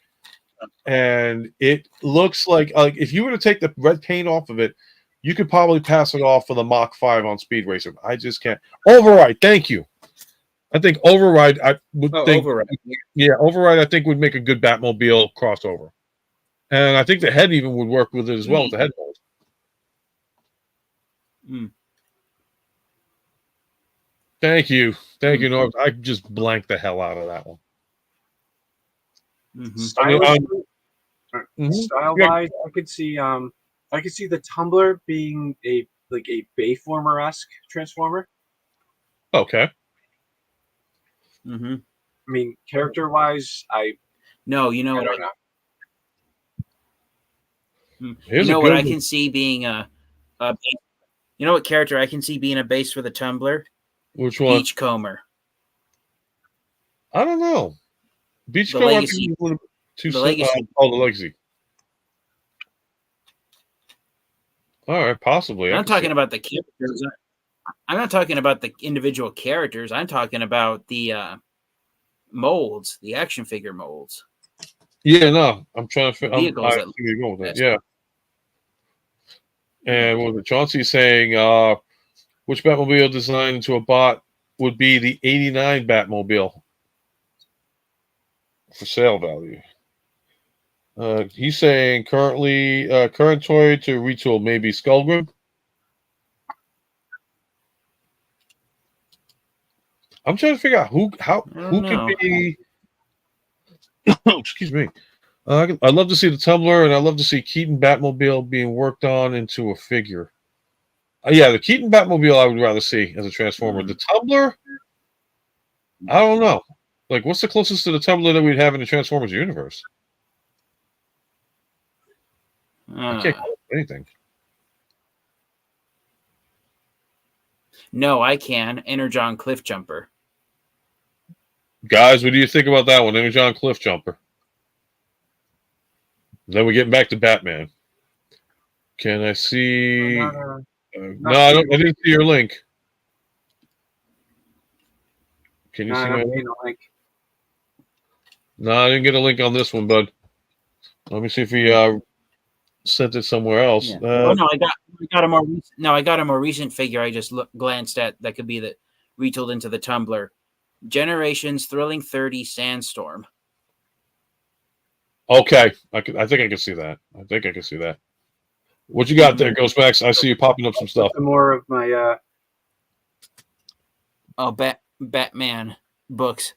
And it looks like if you were to take the red paint off of it, you could probably pass it off for the Mach 5 on Speed Racer. I just can't. Override, thank you. I think Override, I would think. Override. Yeah, Override, I think, would make a good Batmobile crossover. And I think the head even would work with it as well, with the head mold. Thank you, Norm. I just blanked the hell out of that one. Style-wise, I could see the Tumbler being a Bayformer-esque Transformer. Okay. I mean, character-wise, I don't know. You know what I can see being a you know what character I can see being a base for the Tumbler? Which one? Beachcomber. I don't know. Beachcomber. Legacy. The Legacy. All right, possibly. I'm talking about the characters. I'm not talking about the individual characters. I'm talking about the molds, the action figure molds. Yeah, no, I'm trying to figure. Yeah. And what Chauncey's saying, which Batmobile designed into a bot would be the '89 Batmobile for sale value. He's saying current toy to retool maybe Skullgrim. I'm trying to figure out who can be. Excuse me. I'd love to see the Tumbler, and I'd love to see Keaton Batmobile being worked on into a figure. Yeah, the Keaton Batmobile I would rather see as a Transformer. The Tumbler, I don't know. Like, what's the closest to the Tumbler that we'd have in the Transformers universe? I can't call it anything. No, I can. Energon Cliff Jumper. Guys, what do you think about that one? Energon Cliff Jumper. Then we're getting back to Batman. Can I see? No, I didn't see your link. Can you see my link? No, I didn't get a link on this one, bud. Let me see if he sent it somewhere else. Yeah. Oh no, I got a more I got a more recent figure. I just glanced at that could be the retooled into the Tumblr. Generations Thrilling 30 Sandstorm. Okay, I think I can see that. I think I can see that. What you got there, Ghostmax? I see you popping up some stuff. Some more of my Batman books.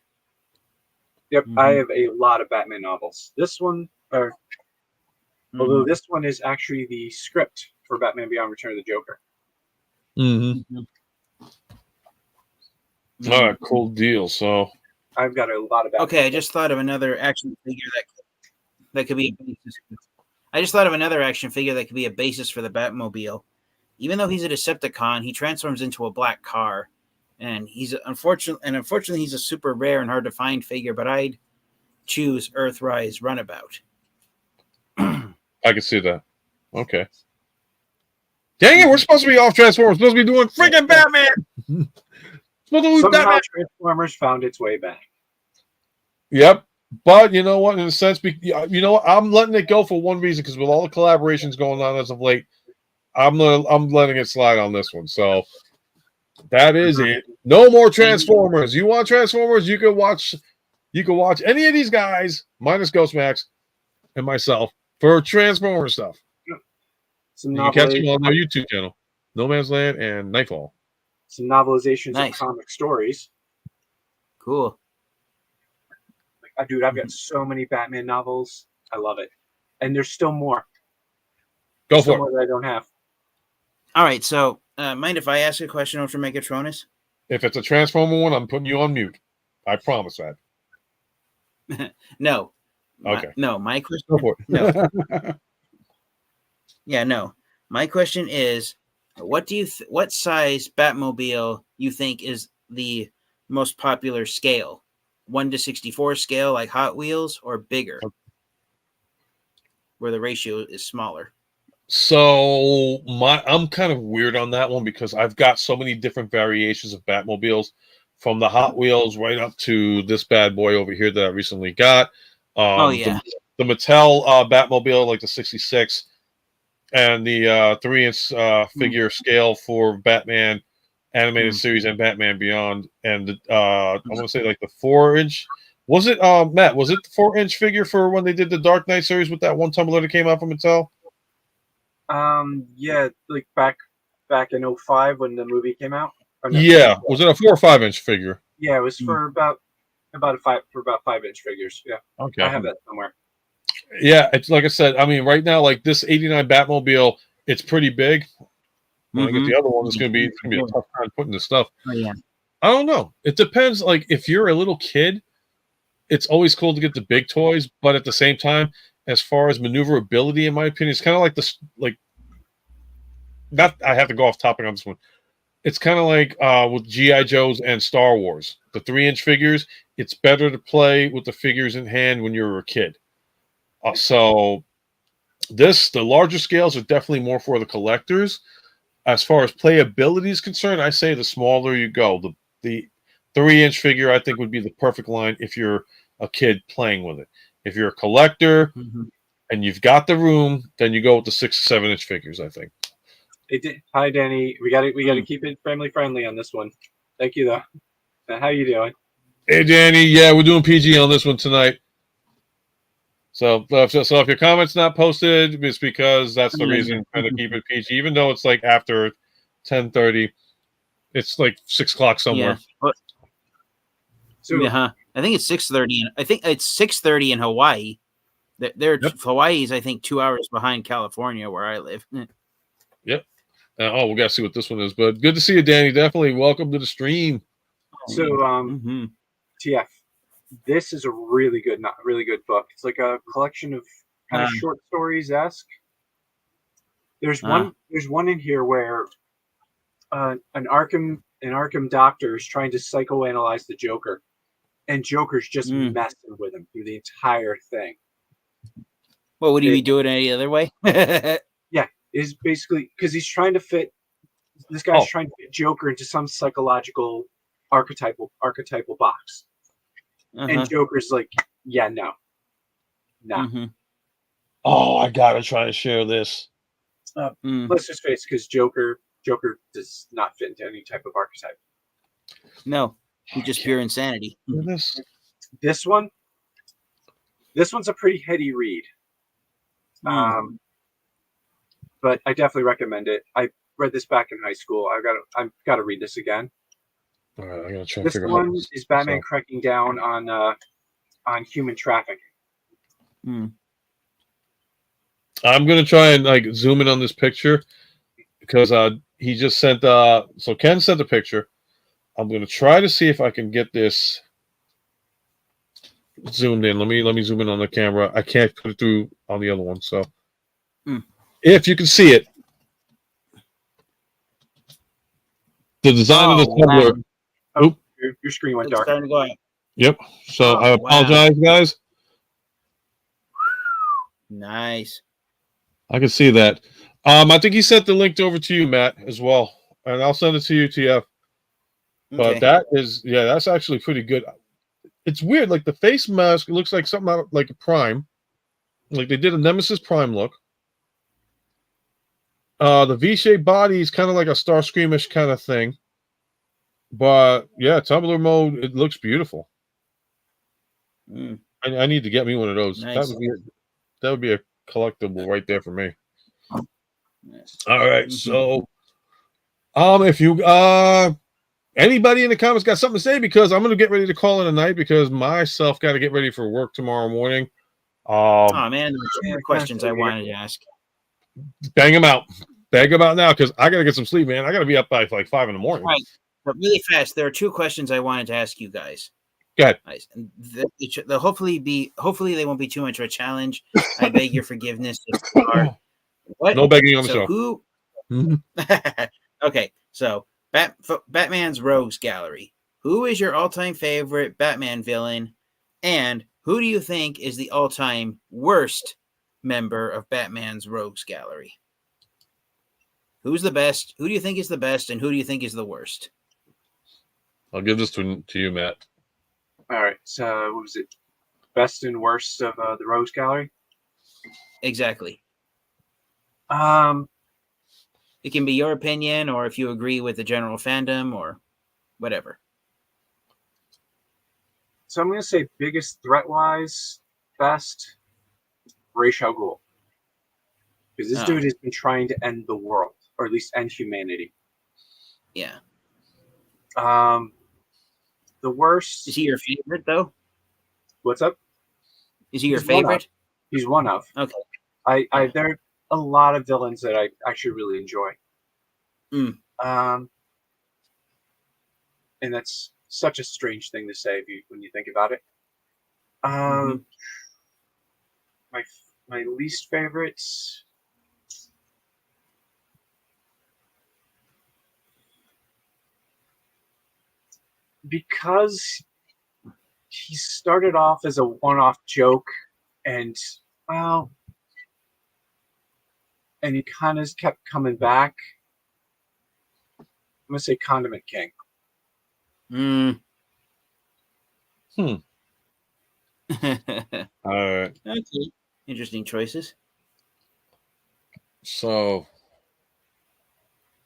Yep, I have a lot of Batman novels. This one, although this one is actually the script for Batman Beyond Return of the Joker. All right, cool deal. So I've got a lot of Batman. Okay, I just thought of another action figure that could be a basis. I just thought of another action figure that could be a basis for the Batmobile. Even though he's a Decepticon, he transforms into a black car, and unfortunately he's a super rare and hard to find figure. But I'd choose Earthrise Runabout. I can see that. Okay. Dang it, we're supposed to be off Transformers. We're supposed to be doing freaking Batman. Somehow Transformers found its way back. Yep. But you know what? In a sense, you know what? I'm letting it go for one reason, because with all the collaborations going on as of late, I'm letting it slide on this one. So that is it. No more Transformers. You want Transformers? You can watch any of these guys, minus Ghostmax and myself, for Transformers stuff. You can catch them on our YouTube channel, No Man's Land and Nightfall. Some novelizations of comic stories. Cool. Dude, I've got so many Batman novels. I love it. And there's still more. Go for it. More that I don't have. All right, so mind if I ask a question for Megatronus? If it's a Transformer one, I'm putting you on mute. I promise that. No. Okay. My question. Go for it. No. Yeah, no. My question is, what size Batmobile you think is the most popular scale? 1:64 scale like Hot Wheels, or bigger, where the ratio is smaller? So I'm kind of weird on that one, because I've got so many different variations of Batmobiles, from the Hot Wheels right up to this bad boy over here that I recently got. The Mattel Batmobile, like the 66, and the 3-inch figure scale for Batman animated series and Batman Beyond, and I want to say like the 4-inch. Was it Matt? Was it the 4-inch figure for when they did the Dark Knight series with that one tumbler that came out from Mattel? Yeah, like back in 05 when the movie came out. Yeah, was it a 4 or 5-inch figure? Yeah, it was for about 5-inch figures. Yeah, okay, I have that somewhere. Yeah, it's like I said. I mean, right now, like this '89 Batmobile, it's pretty big. When I get the other one, it's gonna be a tough time putting this stuff. Oh yeah. I don't know. It depends. Like if you're a little kid, it's always cool to get the big toys, but at the same time, as far as maneuverability, in my opinion, it's kind of like this. Like, not. I have to go off topic on this one. It's kind of like with GI Joes and Star Wars, the 3-inch figures. It's better to play with the figures in hand when you're a kid. So the larger scales are definitely more for the collectors. As far as playability is concerned, I say the smaller you go. The 3-inch figure, I think, would be the perfect line if you're a kid playing with it. If you're a collector and you've got the room, then you go with the 6 or 7-inch figures, I think. Hi, Danny. We got to keep it family friendly on this one. Thank you, though. How you doing? Hey, Danny. Yeah, we're doing PG on this one tonight. So if your comment's not posted, it's because that's the reason trying to keep it PG, even though it's like after 10:30. It's like 6 o'clock somewhere. Yeah. I think it's 6:30. I think it's 6:30 in Hawaii. Hawaii's, I think, 2 hours behind California, where I live. Yep. We got to see what this one is. But good to see you, Danny. Definitely welcome to the stream. So, TF, this is a really good book. It's like a collection of kind of short stories esque. There's one in here where an Arkham doctor is trying to psychoanalyze the Joker, and Joker's just messing with him through the entire thing. Well, would he be doing it any other way? Yeah, is basically because he's trying to fit. This guy's trying to fit Joker into some psychological archetypal box, and Joker's like, yeah, no. Oh, I gotta try and share this. Let's just face, because Joker does not fit into any type of archetype. No, he's just pure insanity. This. This one's a pretty heady read. Mm. But I definitely recommend it. I read this back in high school. I've got to read this again. All right, I gotta try and This figure out. one is Batman cracking down on human trafficking. Mm. I'm gonna try and like zoom in on this picture because he just sent so Ken sent the picture. I'm gonna try to see if I can get this zoomed in. Let me zoom in on the camera. I can't put it through on the other one, so if you can see it, the design of the tumbler. Oh, Oop. your screen went It's dark. starting to go out. Yep. So I wow. apologize, guys. Nice. I can see that. I think he sent the link over to you, Matt, as well, and I'll send it to you, TF. But Okay. that's actually pretty good. It's weird, like the face mask. It looks like something out like a Prime, like they did a Nemesis Prime look. The V-shaped body is kind of like a Starscreamish kind of thing, but yeah, tumbler mode. It looks beautiful. I need to get me one of those. Nice. That would be a collectible right there for me. Yes. All right, so if you anybody in the comments got something to say, because I'm gonna get ready to call it a night because myself got to get ready for work tomorrow morning. Oh man, there were 2 more questions I wanted to ask. Bang them out now because I gotta get some sleep, man. I gotta be up by like 5 in the morning. Right, but really fast, there are 2 questions I wanted to ask you guys. Go ahead. Nice. And they'll hopefully they won't be too much of a challenge. I beg your forgiveness. What? No begging on the So show. who? Okay, so Batman's Rogues Gallery. Who is your all-time favorite Batman villain, and who do you think is the all-time worst member of Batman's Rogues Gallery? Who's the best? Who do you think is the best, and who do you think is the worst? I'll give this to you, Matt. All right. So what was it? Best and worst of the Rogues Gallery? Exactly. It can be your opinion, or if you agree with the general fandom, or whatever. So I'm going to say biggest threat-wise, best, Ra's al Ghul. Because this dude has been trying to end the world, or at least end humanity. Yeah. The worst... Is he your favorite, though? What's up? Is he your favorite? He's one of. Okay. There are a lot of villains that I actually really enjoy. And that's such a strange thing to say when you think about it. My least favorites... Because he started off as a one-off joke, and and he kind of kept coming back. I'm gonna say Condiment King. All right. Okay. Interesting choices. So,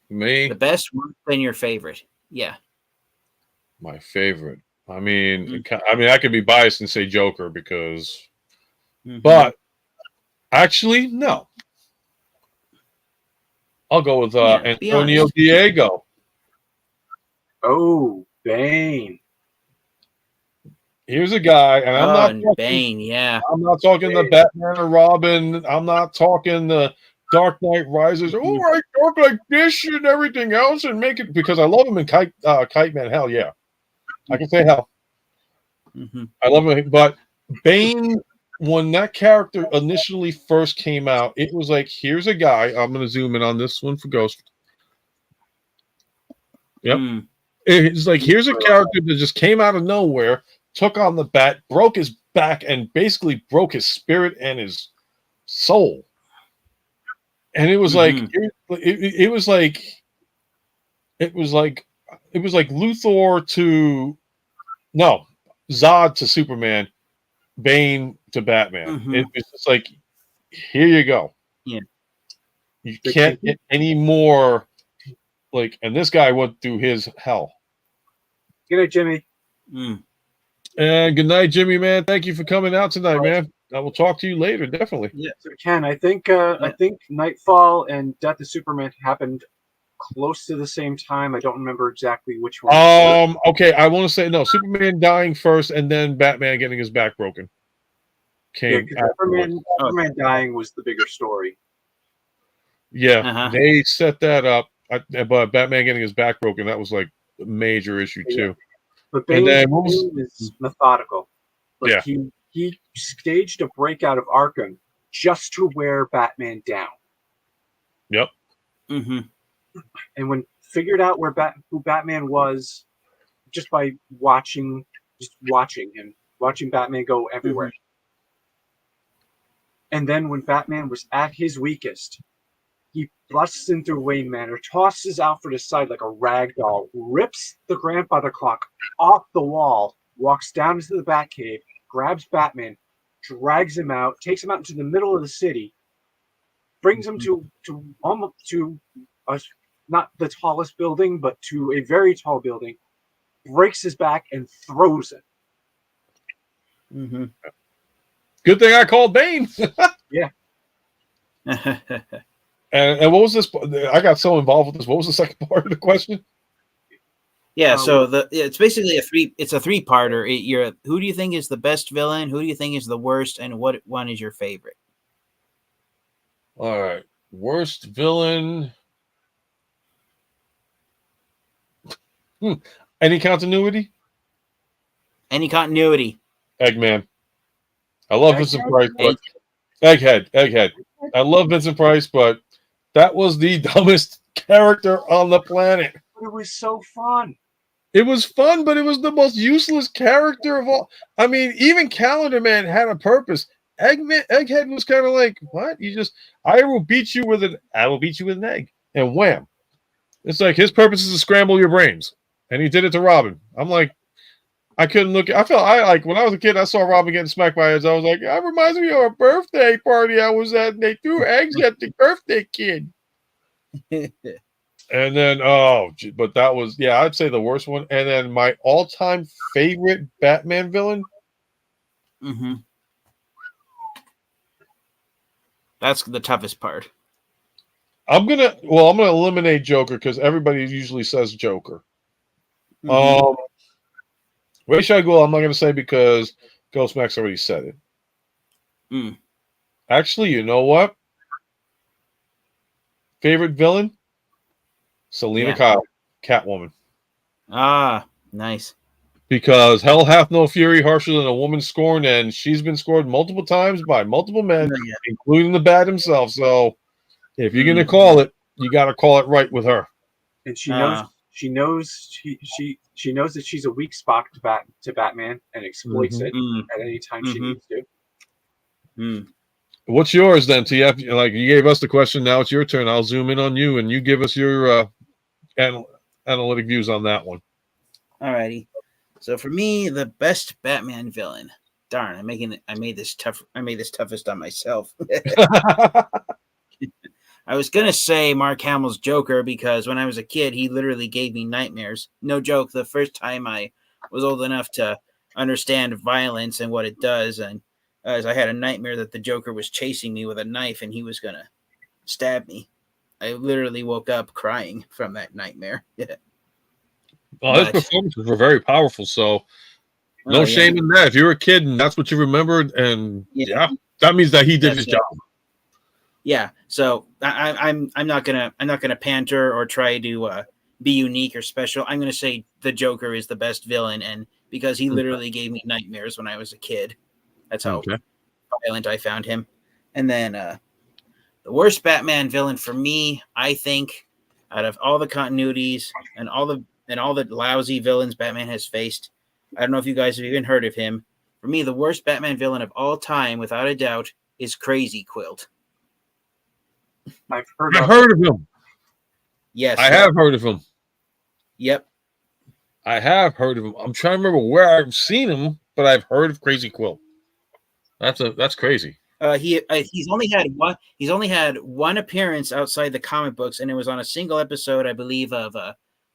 me, the best one, then your favorite. Yeah. My favorite. I mean, I could be biased and say Joker because, but actually, no. I'll go with Antonio Diego. Oh, Bane. Here's a guy, and I'm not talking, Bane. Yeah, I'm not talking the Batman or Robin. I'm not talking the Dark Knight Rises. Oh, I talk like this and everything else, and make it because I love him in Kite Man. Hell yeah, I can say hell. I love him, but Bane, when that character initially first came out, it was like, here's a guy. I'm going to zoom in on this one for Ghost. Yep. It's like, here's a character that just came out of nowhere, took on the bat, broke his back, and basically broke his spirit and his soul. And it was like, it was like Luthor to, no, Zod to Superman, Bane to Batman. It was just like here you go. Yeah. You can't get any more like, and this guy went through his hell. Good night, Jimmy. And good night, Jimmy, man. Thank you for coming out tonight, man. I will talk to you later, definitely. Yeah. So Ken, I think Nightfall and Death of Superman happened close to the same time. I don't remember exactly which one. Okay, I want to say no. Superman dying first, and then Batman getting his back broken. Yeah, Came because Superman dying was the bigger story. Yeah, they set that up, but Batman getting his back broken, that was like a major issue too. But Bane is methodical. Like he staged a breakout of Arkham just to wear Batman down. Yep. And when figured out who Batman was just by watching Batman go everywhere. And then when Batman was at his weakest, he busts into Wayne Manor, tosses Alfred aside like a rag doll, rips the grandfather clock off the wall, walks down into the Batcave, grabs Batman, drags him out, takes him out into the middle of the city, brings him to not the tallest building, but to a very tall building, breaks his back and throws it. Good thing I called Bane. Yeah. And what was this? I got so involved with this. What was the second part of the question? Yeah, so it's basically a three-parter. Who do you think is the best villain? Who do you think is the worst? And what one is your favorite? All right, worst villain. Any continuity? Any continuity? Eggman. I love Vincent Price, but Egghead. I love Vincent Price, but that was the dumbest character on the planet. It was so fun. It was fun, but it was the most useless character of all. I mean, even Calendar Man had a purpose. Egghead was kind of like, what? I will beat you with an egg. And wham. It's like his purpose is to scramble your brains. And he did it to Robin. I'm like, I couldn't look. When I was a kid, I saw Robin getting smacked by heads. I was like, that reminds me of a birthday party I was at, and they threw eggs at the birthday kid. And then, but that was, I'd say the worst one. And then my all-time favorite Batman villain. That's the toughest part. I'm gonna eliminate Joker because everybody usually says Joker. Ra's al Ghul, I'm not gonna say because Ghostmax already said it. Actually, you know what? Favorite villain? Selena Kyle, Catwoman. Ah, nice. Because hell hath no fury harsher than a woman scorned, and she's been scorned multiple times by multiple men, including the Bat himself. So, if you're gonna call it, you got to call it right with her. And she knows that she's a weak spot to Batman and exploits it at any time she needs to. What's yours then, TF? Like, you gave us the question, now it's your turn. I'll zoom in on you, and you give us your analytic views on that one. Alrighty. So for me, the best Batman villain. Darn, I made this toughest on myself. I was gonna say Mark Hamill's Joker because when I was a kid, he literally gave me nightmares. No joke. The first time I was old enough to understand violence and what it does, and as I had a nightmare that the Joker was chasing me with a knife and he was gonna stab me. I literally woke up crying from that nightmare. Well, his performances were very powerful, so no shame in that. If you're a kid and that's what you remembered, and that means that he did his job. Yeah, so I'm not gonna panter or try to be unique or special. I'm gonna say the Joker is the best villain, and because he literally gave me nightmares when I was a kid. That's how violent I found him. And then the worst Batman villain for me, I think, out of all the continuities and all the lousy villains Batman has faced, I don't know if you guys have even heard of him. For me, the worst Batman villain of all time, without a doubt, is Crazy Quilt. I've heard of him. Yes. I have heard of him. Yep. I have heard of him. I'm trying to remember where I've seen him, but I've heard of Crazy Quilt. That's crazy. He's only had one. He's only had one appearance outside the comic books, and it was on a single episode, I believe, of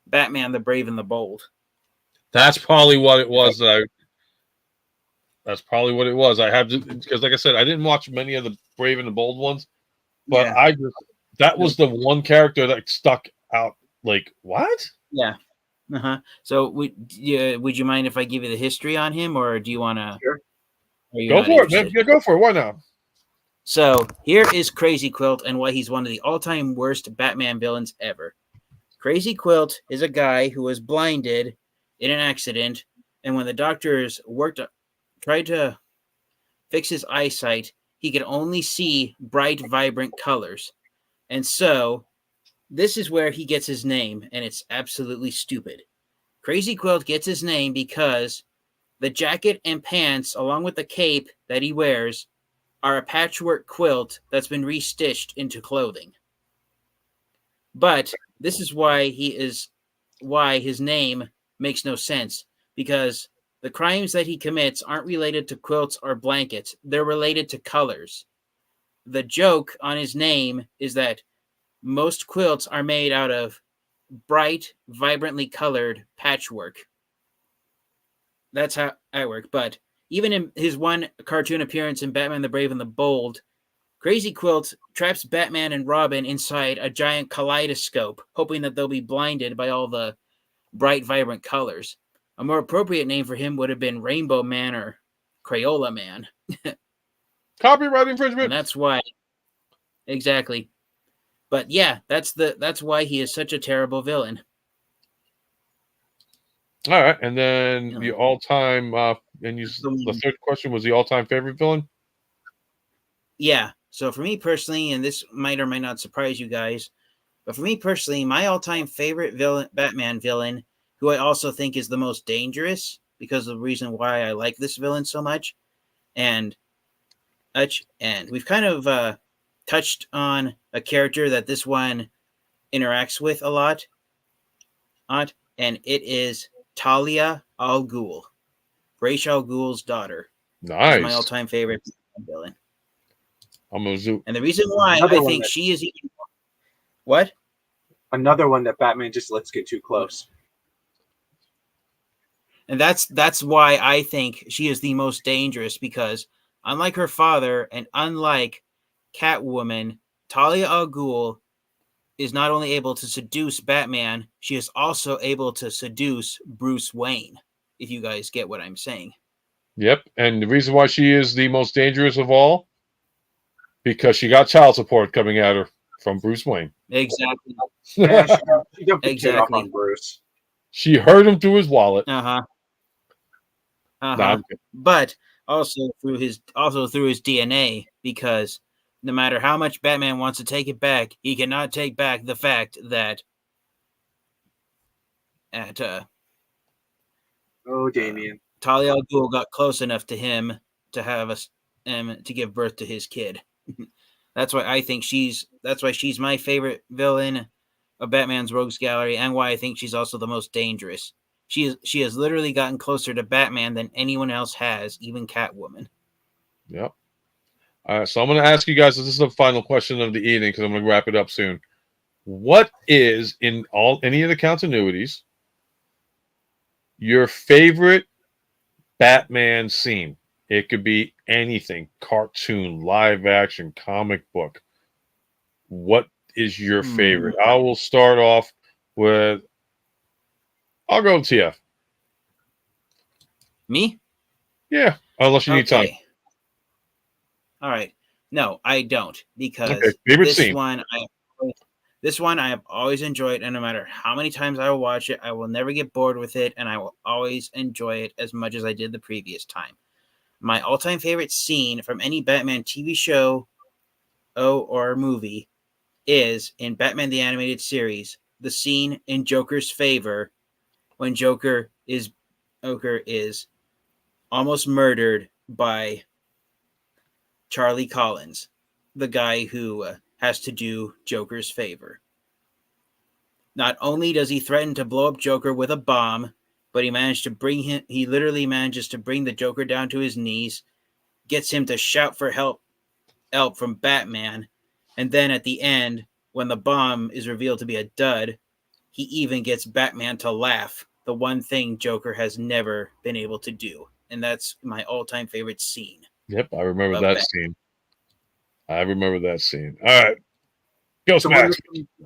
Batman: The Brave and the Bold. That's probably what it was. That's probably what it was. I have to, because, like I said, I didn't watch many of the Brave and the Bold ones, but Yeah. that was the one character that stuck out. Like, what? Yeah. So would you mind if I give you the history on him, or do you want to? Sure. Go for it, man. Yeah, go for it. Why not? So here is Crazy Quilt and why he's one of the all-time worst Batman villains ever. Crazy Quilt is a guy who was blinded in an accident, and when the doctors tried to fix his eyesight, he could only see bright, vibrant colors. And so this is where he gets his name, and it's absolutely stupid. Crazy Quilt gets his name because the jacket and pants, along with the cape that he wears, are a patchwork quilt that's been restitched into clothing. But this is why his name makes no sense, because the crimes that he commits aren't related to quilts or blankets. They're related to colors. The joke on his name is that most quilts are made out of bright, vibrantly colored patchwork. That's how I work. But even in his one cartoon appearance in Batman: The Brave and the Bold, Crazy Quilt traps Batman and Robin inside a giant kaleidoscope, hoping that they'll be blinded by all the bright, vibrant colors. A more appropriate name for him would have been Rainbow Man or Crayola Man. Copyright infringement. And that's why. Exactly. But yeah, that's why he is such a terrible villain. All right, and then the all-time, the third question was the all-time favorite villain. Yeah. So for me personally, and this might or might not surprise you guys, but for me personally, my all-time favorite Batman villain, who I also think is the most dangerous because of the reason why I like this villain so much, and we've kind of touched on a character that this one interacts with a lot, and it is Talia al Ghul, Ra's al Ghul's daughter. Nice. She's my all-time favorite villain. I'm gonna zoom. And the reason why I think she is even what? Another one that Batman just lets get too close. And that's why I think she is the most dangerous, because unlike her father and unlike Catwoman, Talia al Ghul is not only able to seduce Batman, she is also able to seduce Bruce Wayne, if you guys get what I'm saying. Yep, and the reason why she is the most dangerous of all, because she got child support coming at her from Bruce Wayne. Exactly. Yeah, she dumped the kid off on Bruce. She hurt him through his wallet. But also through his DNA, because no matter how much Batman wants to take it back, he cannot take back the fact that Damien. Talia al Ghul got close enough to him to have to give birth to his kid. That's why she's my favorite villain of Batman's Rogues Gallery, and why I think she's also the most dangerous. She has literally gotten closer to Batman than anyone else has, even Catwoman. Yep. All right, so I'm going to ask you guys, this is the final question of the evening because I'm going to wrap it up soon. What is, in any of the continuities, your favorite Batman scene? It could be anything, cartoon, live action, comic book. What is your favorite? I will start off with, I'll go TF. Me? Yeah, unless you need time. All right. No, I don't, because this one I have always enjoyed, and no matter how many times I will watch it, I will never get bored with it, and I will always enjoy it as much as I did the previous time. My all-time favorite scene from any Batman TV show or movie is in Batman the Animated Series, the scene in Joker's favor when Joker is almost murdered by Charlie Collins, the guy who has to do Joker's favor. Not only does he threaten to blow up Joker with a bomb, but he literally manages to bring the Joker down to his knees, gets him to shout for help help from Batman. And then at the end, when the bomb is revealed to be a dud, he even gets Batman to laugh. The one thing Joker has never been able to do. And that's my all-time favorite scene. Yep, I remember Of that Bat- scene. I remember that scene. All right. Go So Smash.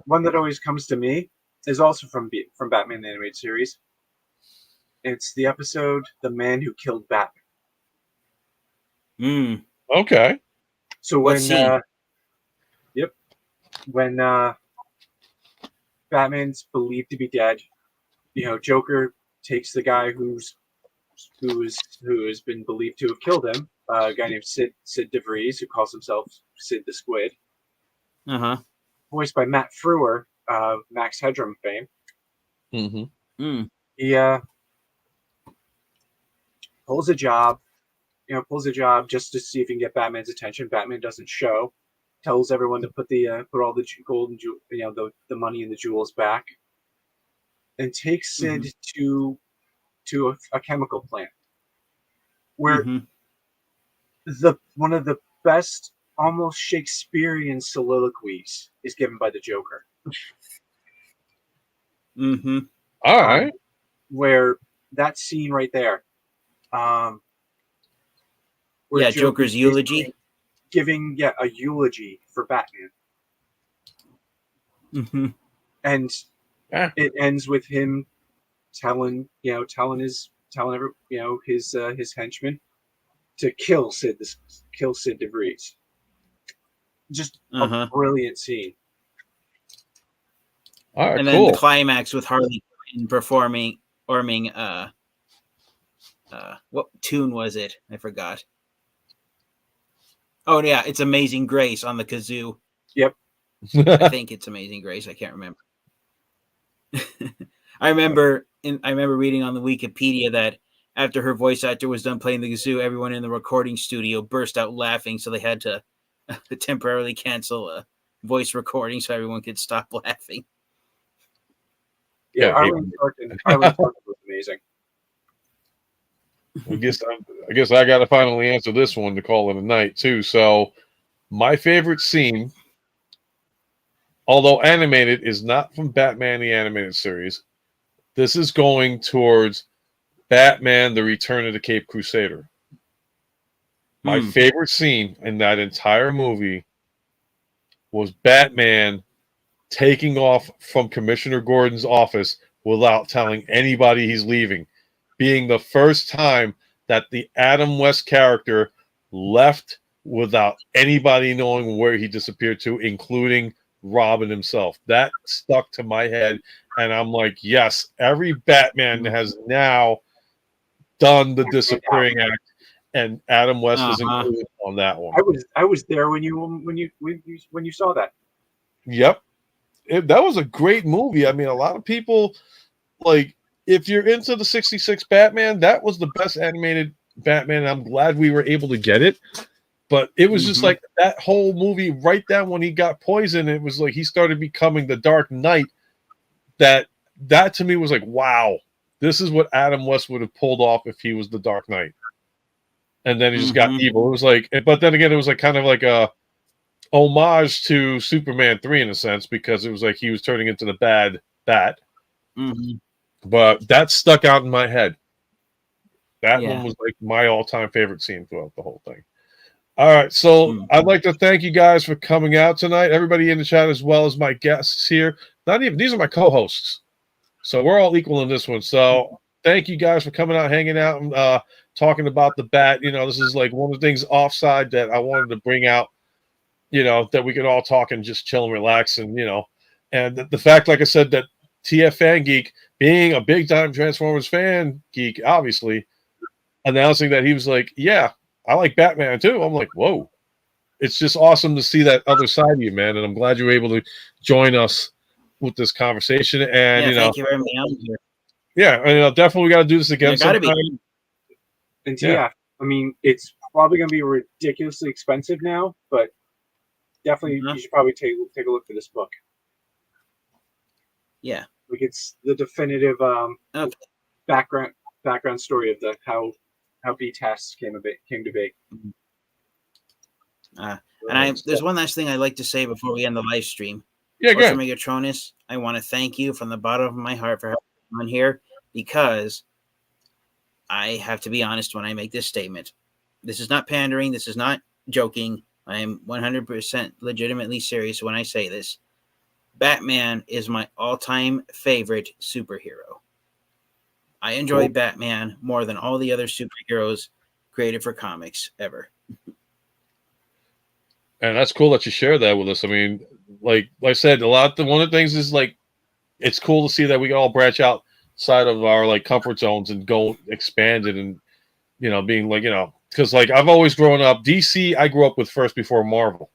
one that always comes to me is also from Batman the Animated Series. It's the episode "The Man Who Killed Batman." Okay. So What when scene? when Batman's believed to be dead, Joker takes the guy who has been believed to have killed him, a guy named Sid DeVries, who calls himself Sid the Squid, Uh-huh. voiced by Matt Frewer, Max Headroom fame. Mm-hmm. He pulls a job just to see if he can get Batman's attention. Batman doesn't show. Tells everyone to put all the gold and the money and the jewels back, and takes Sid to a chemical plant where one of the best, almost Shakespearean soliloquies is given by the Joker. All right. Where that scene right there, where Joker's eulogy. Giving a eulogy for Batman. And it ends with him telling his henchmen to kill Sid DeVries. Just a brilliant scene. All right, and cool. then the climax with Harley Quinn performing what tune was it? I forgot. Oh yeah, it's Amazing Grace on the kazoo. Yep. I think it's Amazing Grace. I can't remember. I remember reading on the Wikipedia that after her voice actor was done playing the kazoo, everyone in the recording studio burst out laughing, so they had to temporarily cancel a voice recording so everyone could stop laughing. Yeah, Arlen Sorkin was amazing. I guess I got to finally answer this one to call it a night too. So, my favorite scene, although animated, is not from Batman the Animated Series. This is going towards Batman: The Return of the Caped Crusader. My favorite scene in that entire movie was Batman taking off from Commissioner Gordon's office without telling anybody he's leaving, being the first time that the Adam West character left without anybody knowing where he disappeared to, including Robin himself. That stuck to my head, and I'm like, yes, every Batman has now done the disappearing act, and Adam West was included on that one. I was there when you saw that. Yep. That was a great movie. I mean, a lot of people, like, if you're into the 66 Batman, that was the best animated Batman. I'm glad we were able to get it. But it was just like that whole movie right then when he got poisoned, it was like he started becoming the Dark Knight. That to me was like, wow, this is what Adam West would have pulled off if he was the Dark Knight. And then he just got evil. It was like, but then again, it was like kind of like a homage to Superman 3 in a sense, because it was like he was turning into the bad Bat. But that stuck out in my head. That one was like my all-time favorite scene throughout the whole thing. All right, so I'd like to thank you guys for coming out tonight. Everybody in the chat, as well as my guests here. These are my co-hosts, so we're all equal in this one. So thank you guys for coming out, hanging out, and talking about the Bat. This is like one of the things offside that I wanted to bring out. That we could all talk and just chill and relax, and and the fact, like I said, that TF Fan Geek, being a big time Transformers fan geek, obviously announcing that he was like, yeah, I like Batman too. I'm like, whoa. It's just awesome to see that other side of you, man. And I'm glad you were able to join us with this conversation. And, thank you very much. Here. Yeah, and definitely we got to do this again sometime. And I mean, it's probably going to be ridiculously expensive now, but definitely you should probably take a look at this book. Yeah. Like it's the definitive background story of how BTAS came to be. And there's one last thing I'd like to say before we end the live stream. Yeah, Ultra good. Megatronus, I want to thank you from the bottom of my heart for having me on here, because I have to be honest when I make this statement. This is not pandering. This is not joking. I am 100% legitimately serious when I say this. Batman is my all-time favorite superhero. I enjoy Batman more than all the other superheroes created for comics ever. And that's cool that you share that with us. I mean, like I said, one of the things is like, it's cool to see that we all branch outside of our like comfort zones and go expand it, and being like, because like I've always grown up DC. I grew up with first before Marvel.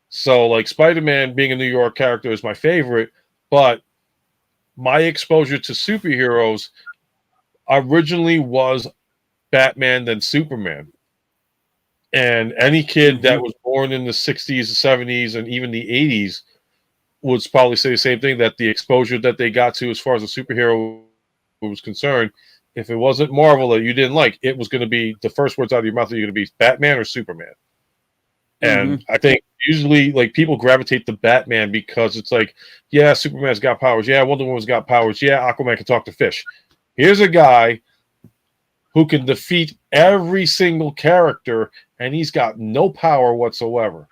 So like Spider-Man being a New York character is my favorite, but my exposure to superheroes originally was Batman, then Superman. And any kid that was born in the 60s, the 70s, and even the 80s would probably say the same thing, that the exposure that they got to as far as a superhero was concerned, if it wasn't Marvel that you didn't like, it was going to be the first words out of your mouth are going to be Batman or Superman. And I think usually like people gravitate to Batman because it's like, yeah, Superman's got powers. Yeah, Wonder Woman's got powers. Yeah, Aquaman can talk to fish. Here's a guy who can defeat every single character, and he's got no power whatsoever.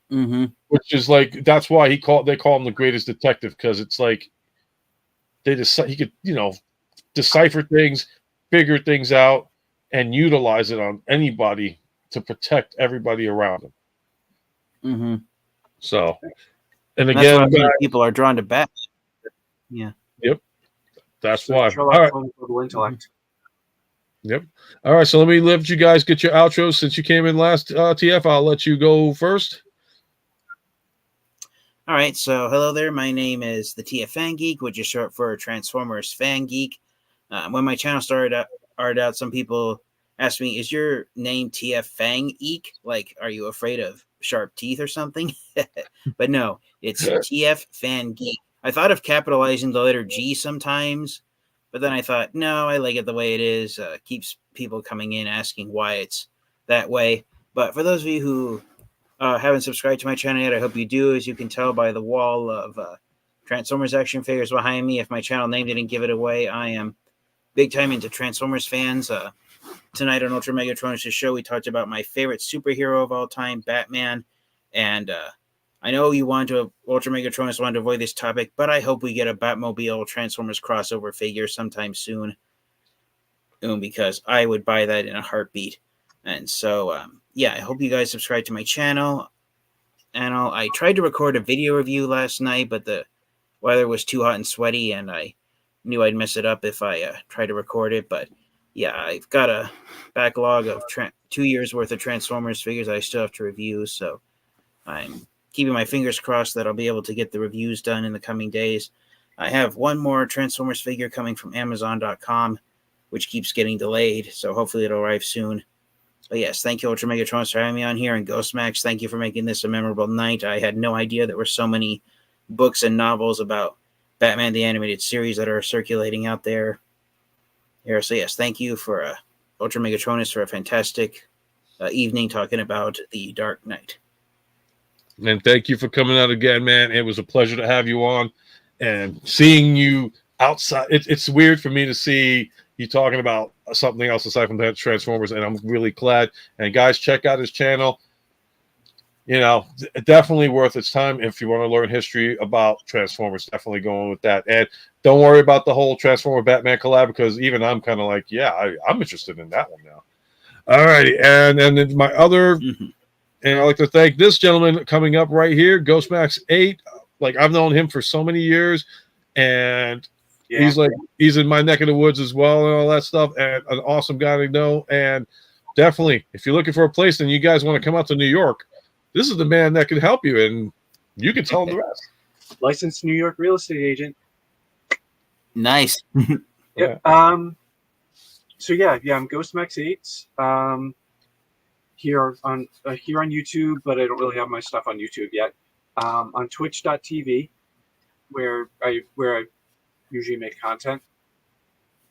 Which is like, that's why they call him the greatest detective, because it's like he could decipher things, figure things out, and utilize it on anybody to protect everybody around him. So, and again, that's why people are drawn to Batman. Yeah. Yep. That's why. Sherlock All right. Holmes level intellect. Yep. All right. So let me let you guys get your outros since you came in last. TF, I'll let you go first. All right. So hello there. My name is the TF Fan Geek, which is short for Transformers Fan Geek. When my channel started out, some people asked me, "Is your name TF Fang Eek? Like, are you afraid of sharp teeth or something?" But no, it's TF Fan Geek. I thought of capitalizing the letter G sometimes, but then I thought, no, I like it the way it is. Keeps people coming in asking why it's that way. But for those of you who haven't subscribed to my channel yet, I hope you do. As you can tell by the wall of Transformers action figures behind me, if my channel name didn't give it away, I am big time into Transformers fans. Tonight on Ultra Megatronus' show, we talked about my favorite superhero of all time, Batman. And I know Ultra Megatronus wanted to avoid this topic, but I hope we get a Batmobile Transformers crossover figure sometime soon, because I would buy that in a heartbeat. And so, I hope you guys subscribe to my channel. And I tried to record a video review last night, but the weather was too hot and sweaty, and I knew I'd mess it up if I tried to record it. But yeah, I've got a backlog of 2 years worth of Transformers figures I still have to review, so I'm keeping my fingers crossed that I'll be able to get the reviews done in the coming days. I have one more Transformers figure coming from Amazon.com, which keeps getting delayed, so hopefully it'll arrive soon. But yes, thank you, Ultra Megatronus, for having me on here, and Ghostmax, thank you for making this a memorable night. I had no idea there were so many books and novels about Batman the Animated Series that are circulating out there. So yes, thank you for Ultra Megatronus for a fantastic evening talking about the Dark Knight. And thank you for coming out again, man. It was a pleasure to have you on, and seeing you outside. It's weird for me to see you talking about something else aside from that Transformers, and I'm really glad. And guys, check out his channel. Definitely worth its time if you want to learn history about Transformers. Definitely going with that. And don't worry about the whole Transformer Batman collab, because even I'm kind of like, yeah, I'm interested in that one now. All righty. And then my other, and I'd like to thank this gentleman coming up right here, Ghostmax 8. Like, I've known him for so many years, and he's in my neck of the woods as well and all that stuff, and an awesome guy to know. And definitely, if you're looking for a place and you guys want to come out to New York, this is the man that can help you, and you can tell him the rest. Licensed New York real estate agent. Nice. Yep. So I'm Ghostmax8. Here on YouTube, but I don't really have my stuff on YouTube yet. On Twitch.tv, where I usually make content.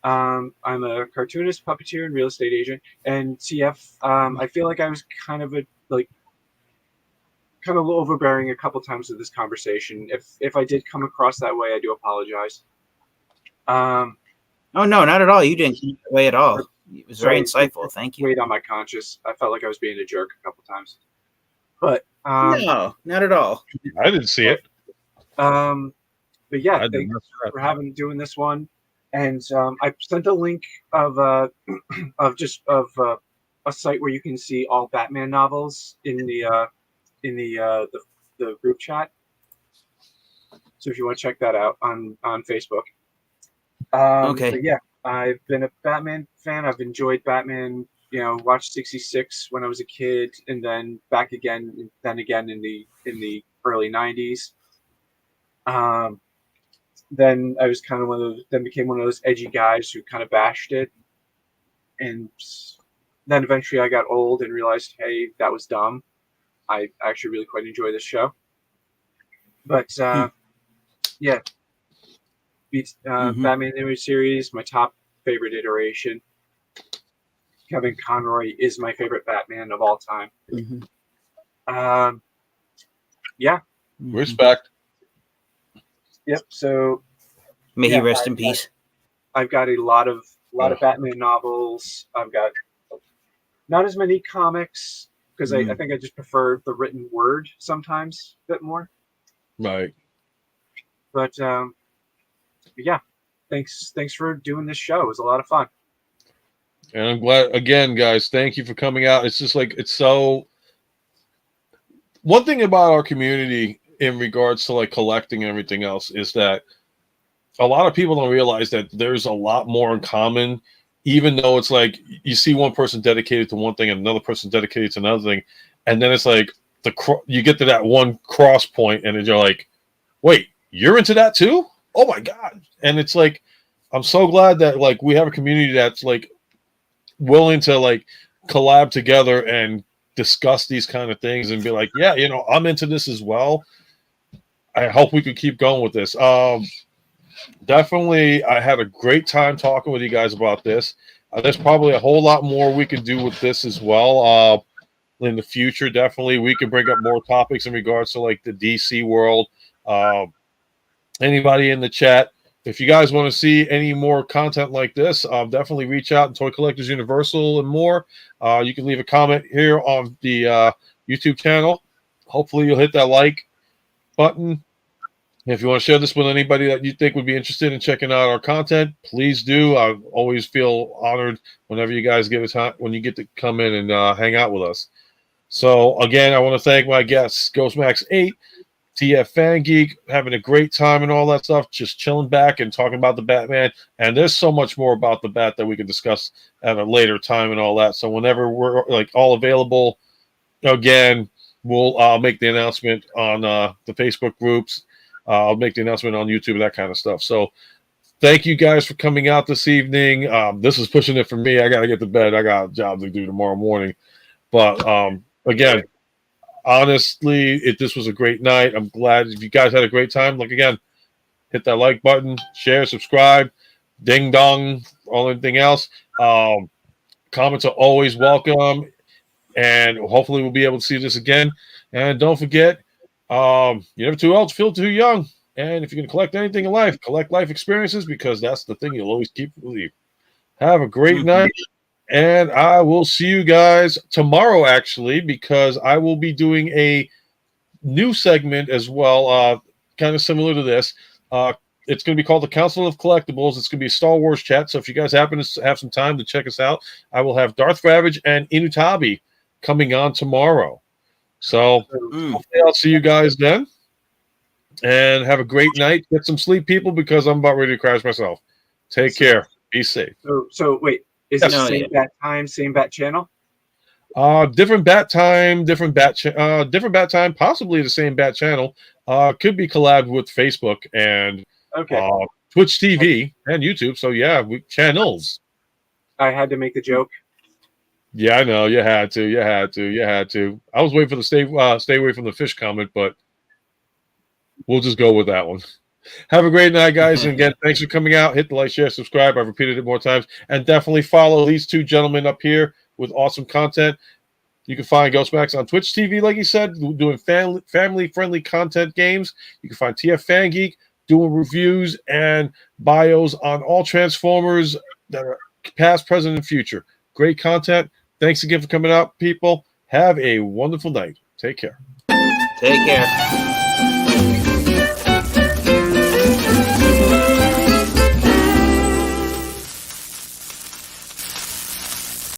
I'm a cartoonist, puppeteer, and real estate agent. And TF, I feel like I was kind of kind of overbearing a couple times with this conversation. If I did come across that way, I do apologize. Oh no, not at all. You didn't come that way at all. It was very Sorry, insightful. Thank you. Weighed on my conscience. I felt like I was being a jerk a couple times, but No, not at all. I didn't see it. But yeah, I did thanks not see that. for doing this one. And I sent a link of of a site where you can see all Batman novels in the group chat. So if you want to check that out on Facebook. Okay. But yeah, I've been a Batman fan. I've enjoyed Batman. You know, watched 66 when I was a kid, and then back again, then again in the early 90s. Then I was kind of became one of those edgy guys who kind of bashed it, and then eventually I got old and realized, hey, that was dumb. I actually really quite enjoy this show. But yeah, Batman Animated Series, my top favorite iteration. Kevin Conroy is my favorite Batman of all time. Yeah. Respect. Yep. So may he rest in peace. I've got a lot of Batman novels. I've got not as many comics because I think I just prefer the written word sometimes a bit more. Right. But yeah, thanks for doing this show. It was a lot of fun. And I'm glad, again, guys, thank you for coming out. It's just like, it's so, one thing about our community in regards to like collecting and everything else is that a lot of people don't realize that there's a lot more in common, even though it's like you see one person dedicated to one thing and another person dedicated to another thing. And then it's like you get to that one cross point and then you're like, wait, you're into that too? Oh my God. And it's like, I'm so glad that like we have a community that's like willing to like collab together and discuss these kind of things and be like, yeah, you know, I'm into this as well. I hope we could keep going with this. Definitely, I had a great time talking with you guys about this. There's probably a whole lot more we could do with this as well in the future. Definitely, we can bring up more topics in regards to like the DC world. Anybody in the chat, if you guys want to see any more content like this, definitely reach out to Toy Collectors Universal and more. You can leave a comment here on the YouTube channel. Hopefully, you'll hit that like button. If you want to share this with anybody that you think would be interested in checking out our content, please do. I always feel honored whenever you guys give us time when you get to come in and hang out with us. So again, I want to thank my guests, Ghostmax8, TF Fan Geek, having a great time and all that stuff, just chilling back and talking about the Batman. And there's so much more about the Bat that we can discuss at a later time and all that. So whenever we're like all available, again, we'll make the announcement on the Facebook groups. I'll make the announcement on YouTube and that kind of stuff. So thank you guys for coming out this evening. This is pushing it for me. I got to get to bed. I got a job to do tomorrow morning. But again, honestly, this was a great night. I'm glad if you guys had a great time. Like, again, hit that like button, share, subscribe, ding dong, all anything else. Comments are always welcome. And hopefully we'll be able to see this again. And don't forget, you're never too old to feel too young. And if you're going to collect anything in life, collect life experiences, because that's the thing you'll always keep with you. Have a great night. And I will see you guys tomorrow, actually, because I will be doing a new segment as well, kind of similar to this. It's going to be called the Council of Collectibles. It's going to be a Star Wars chat. So if you guys happen to have some time to check us out, I will have Darth Ravage and Inutabi coming on tomorrow. So hopefully I'll see you guys then. And have a great night. Get some sleep, people, because I'm about ready to crash myself. Take care. Be safe. So wait, is it the same bat time, same bat channel? Different bat time, different bat time, possibly the same bat channel. Could be collabed with Facebook and Twitch TV and YouTube. So yeah, channels. I had to make the joke. Yeah, I know. You had to. I was waiting for the stay away from the fish comment, but we'll just go with that one. Have a great night, guys. And again, thanks for coming out. Hit the like, share, subscribe. I've repeated it more times. And definitely follow these two gentlemen up here with awesome content. You can find Ghostmax on Twitch TV, like he said, doing family-friendly content games. You can find TF Fan Geek doing reviews and bios on all Transformers that are past, present, and future. Great content. Thanks again for coming out, people. Have a wonderful night. Take care. Take care.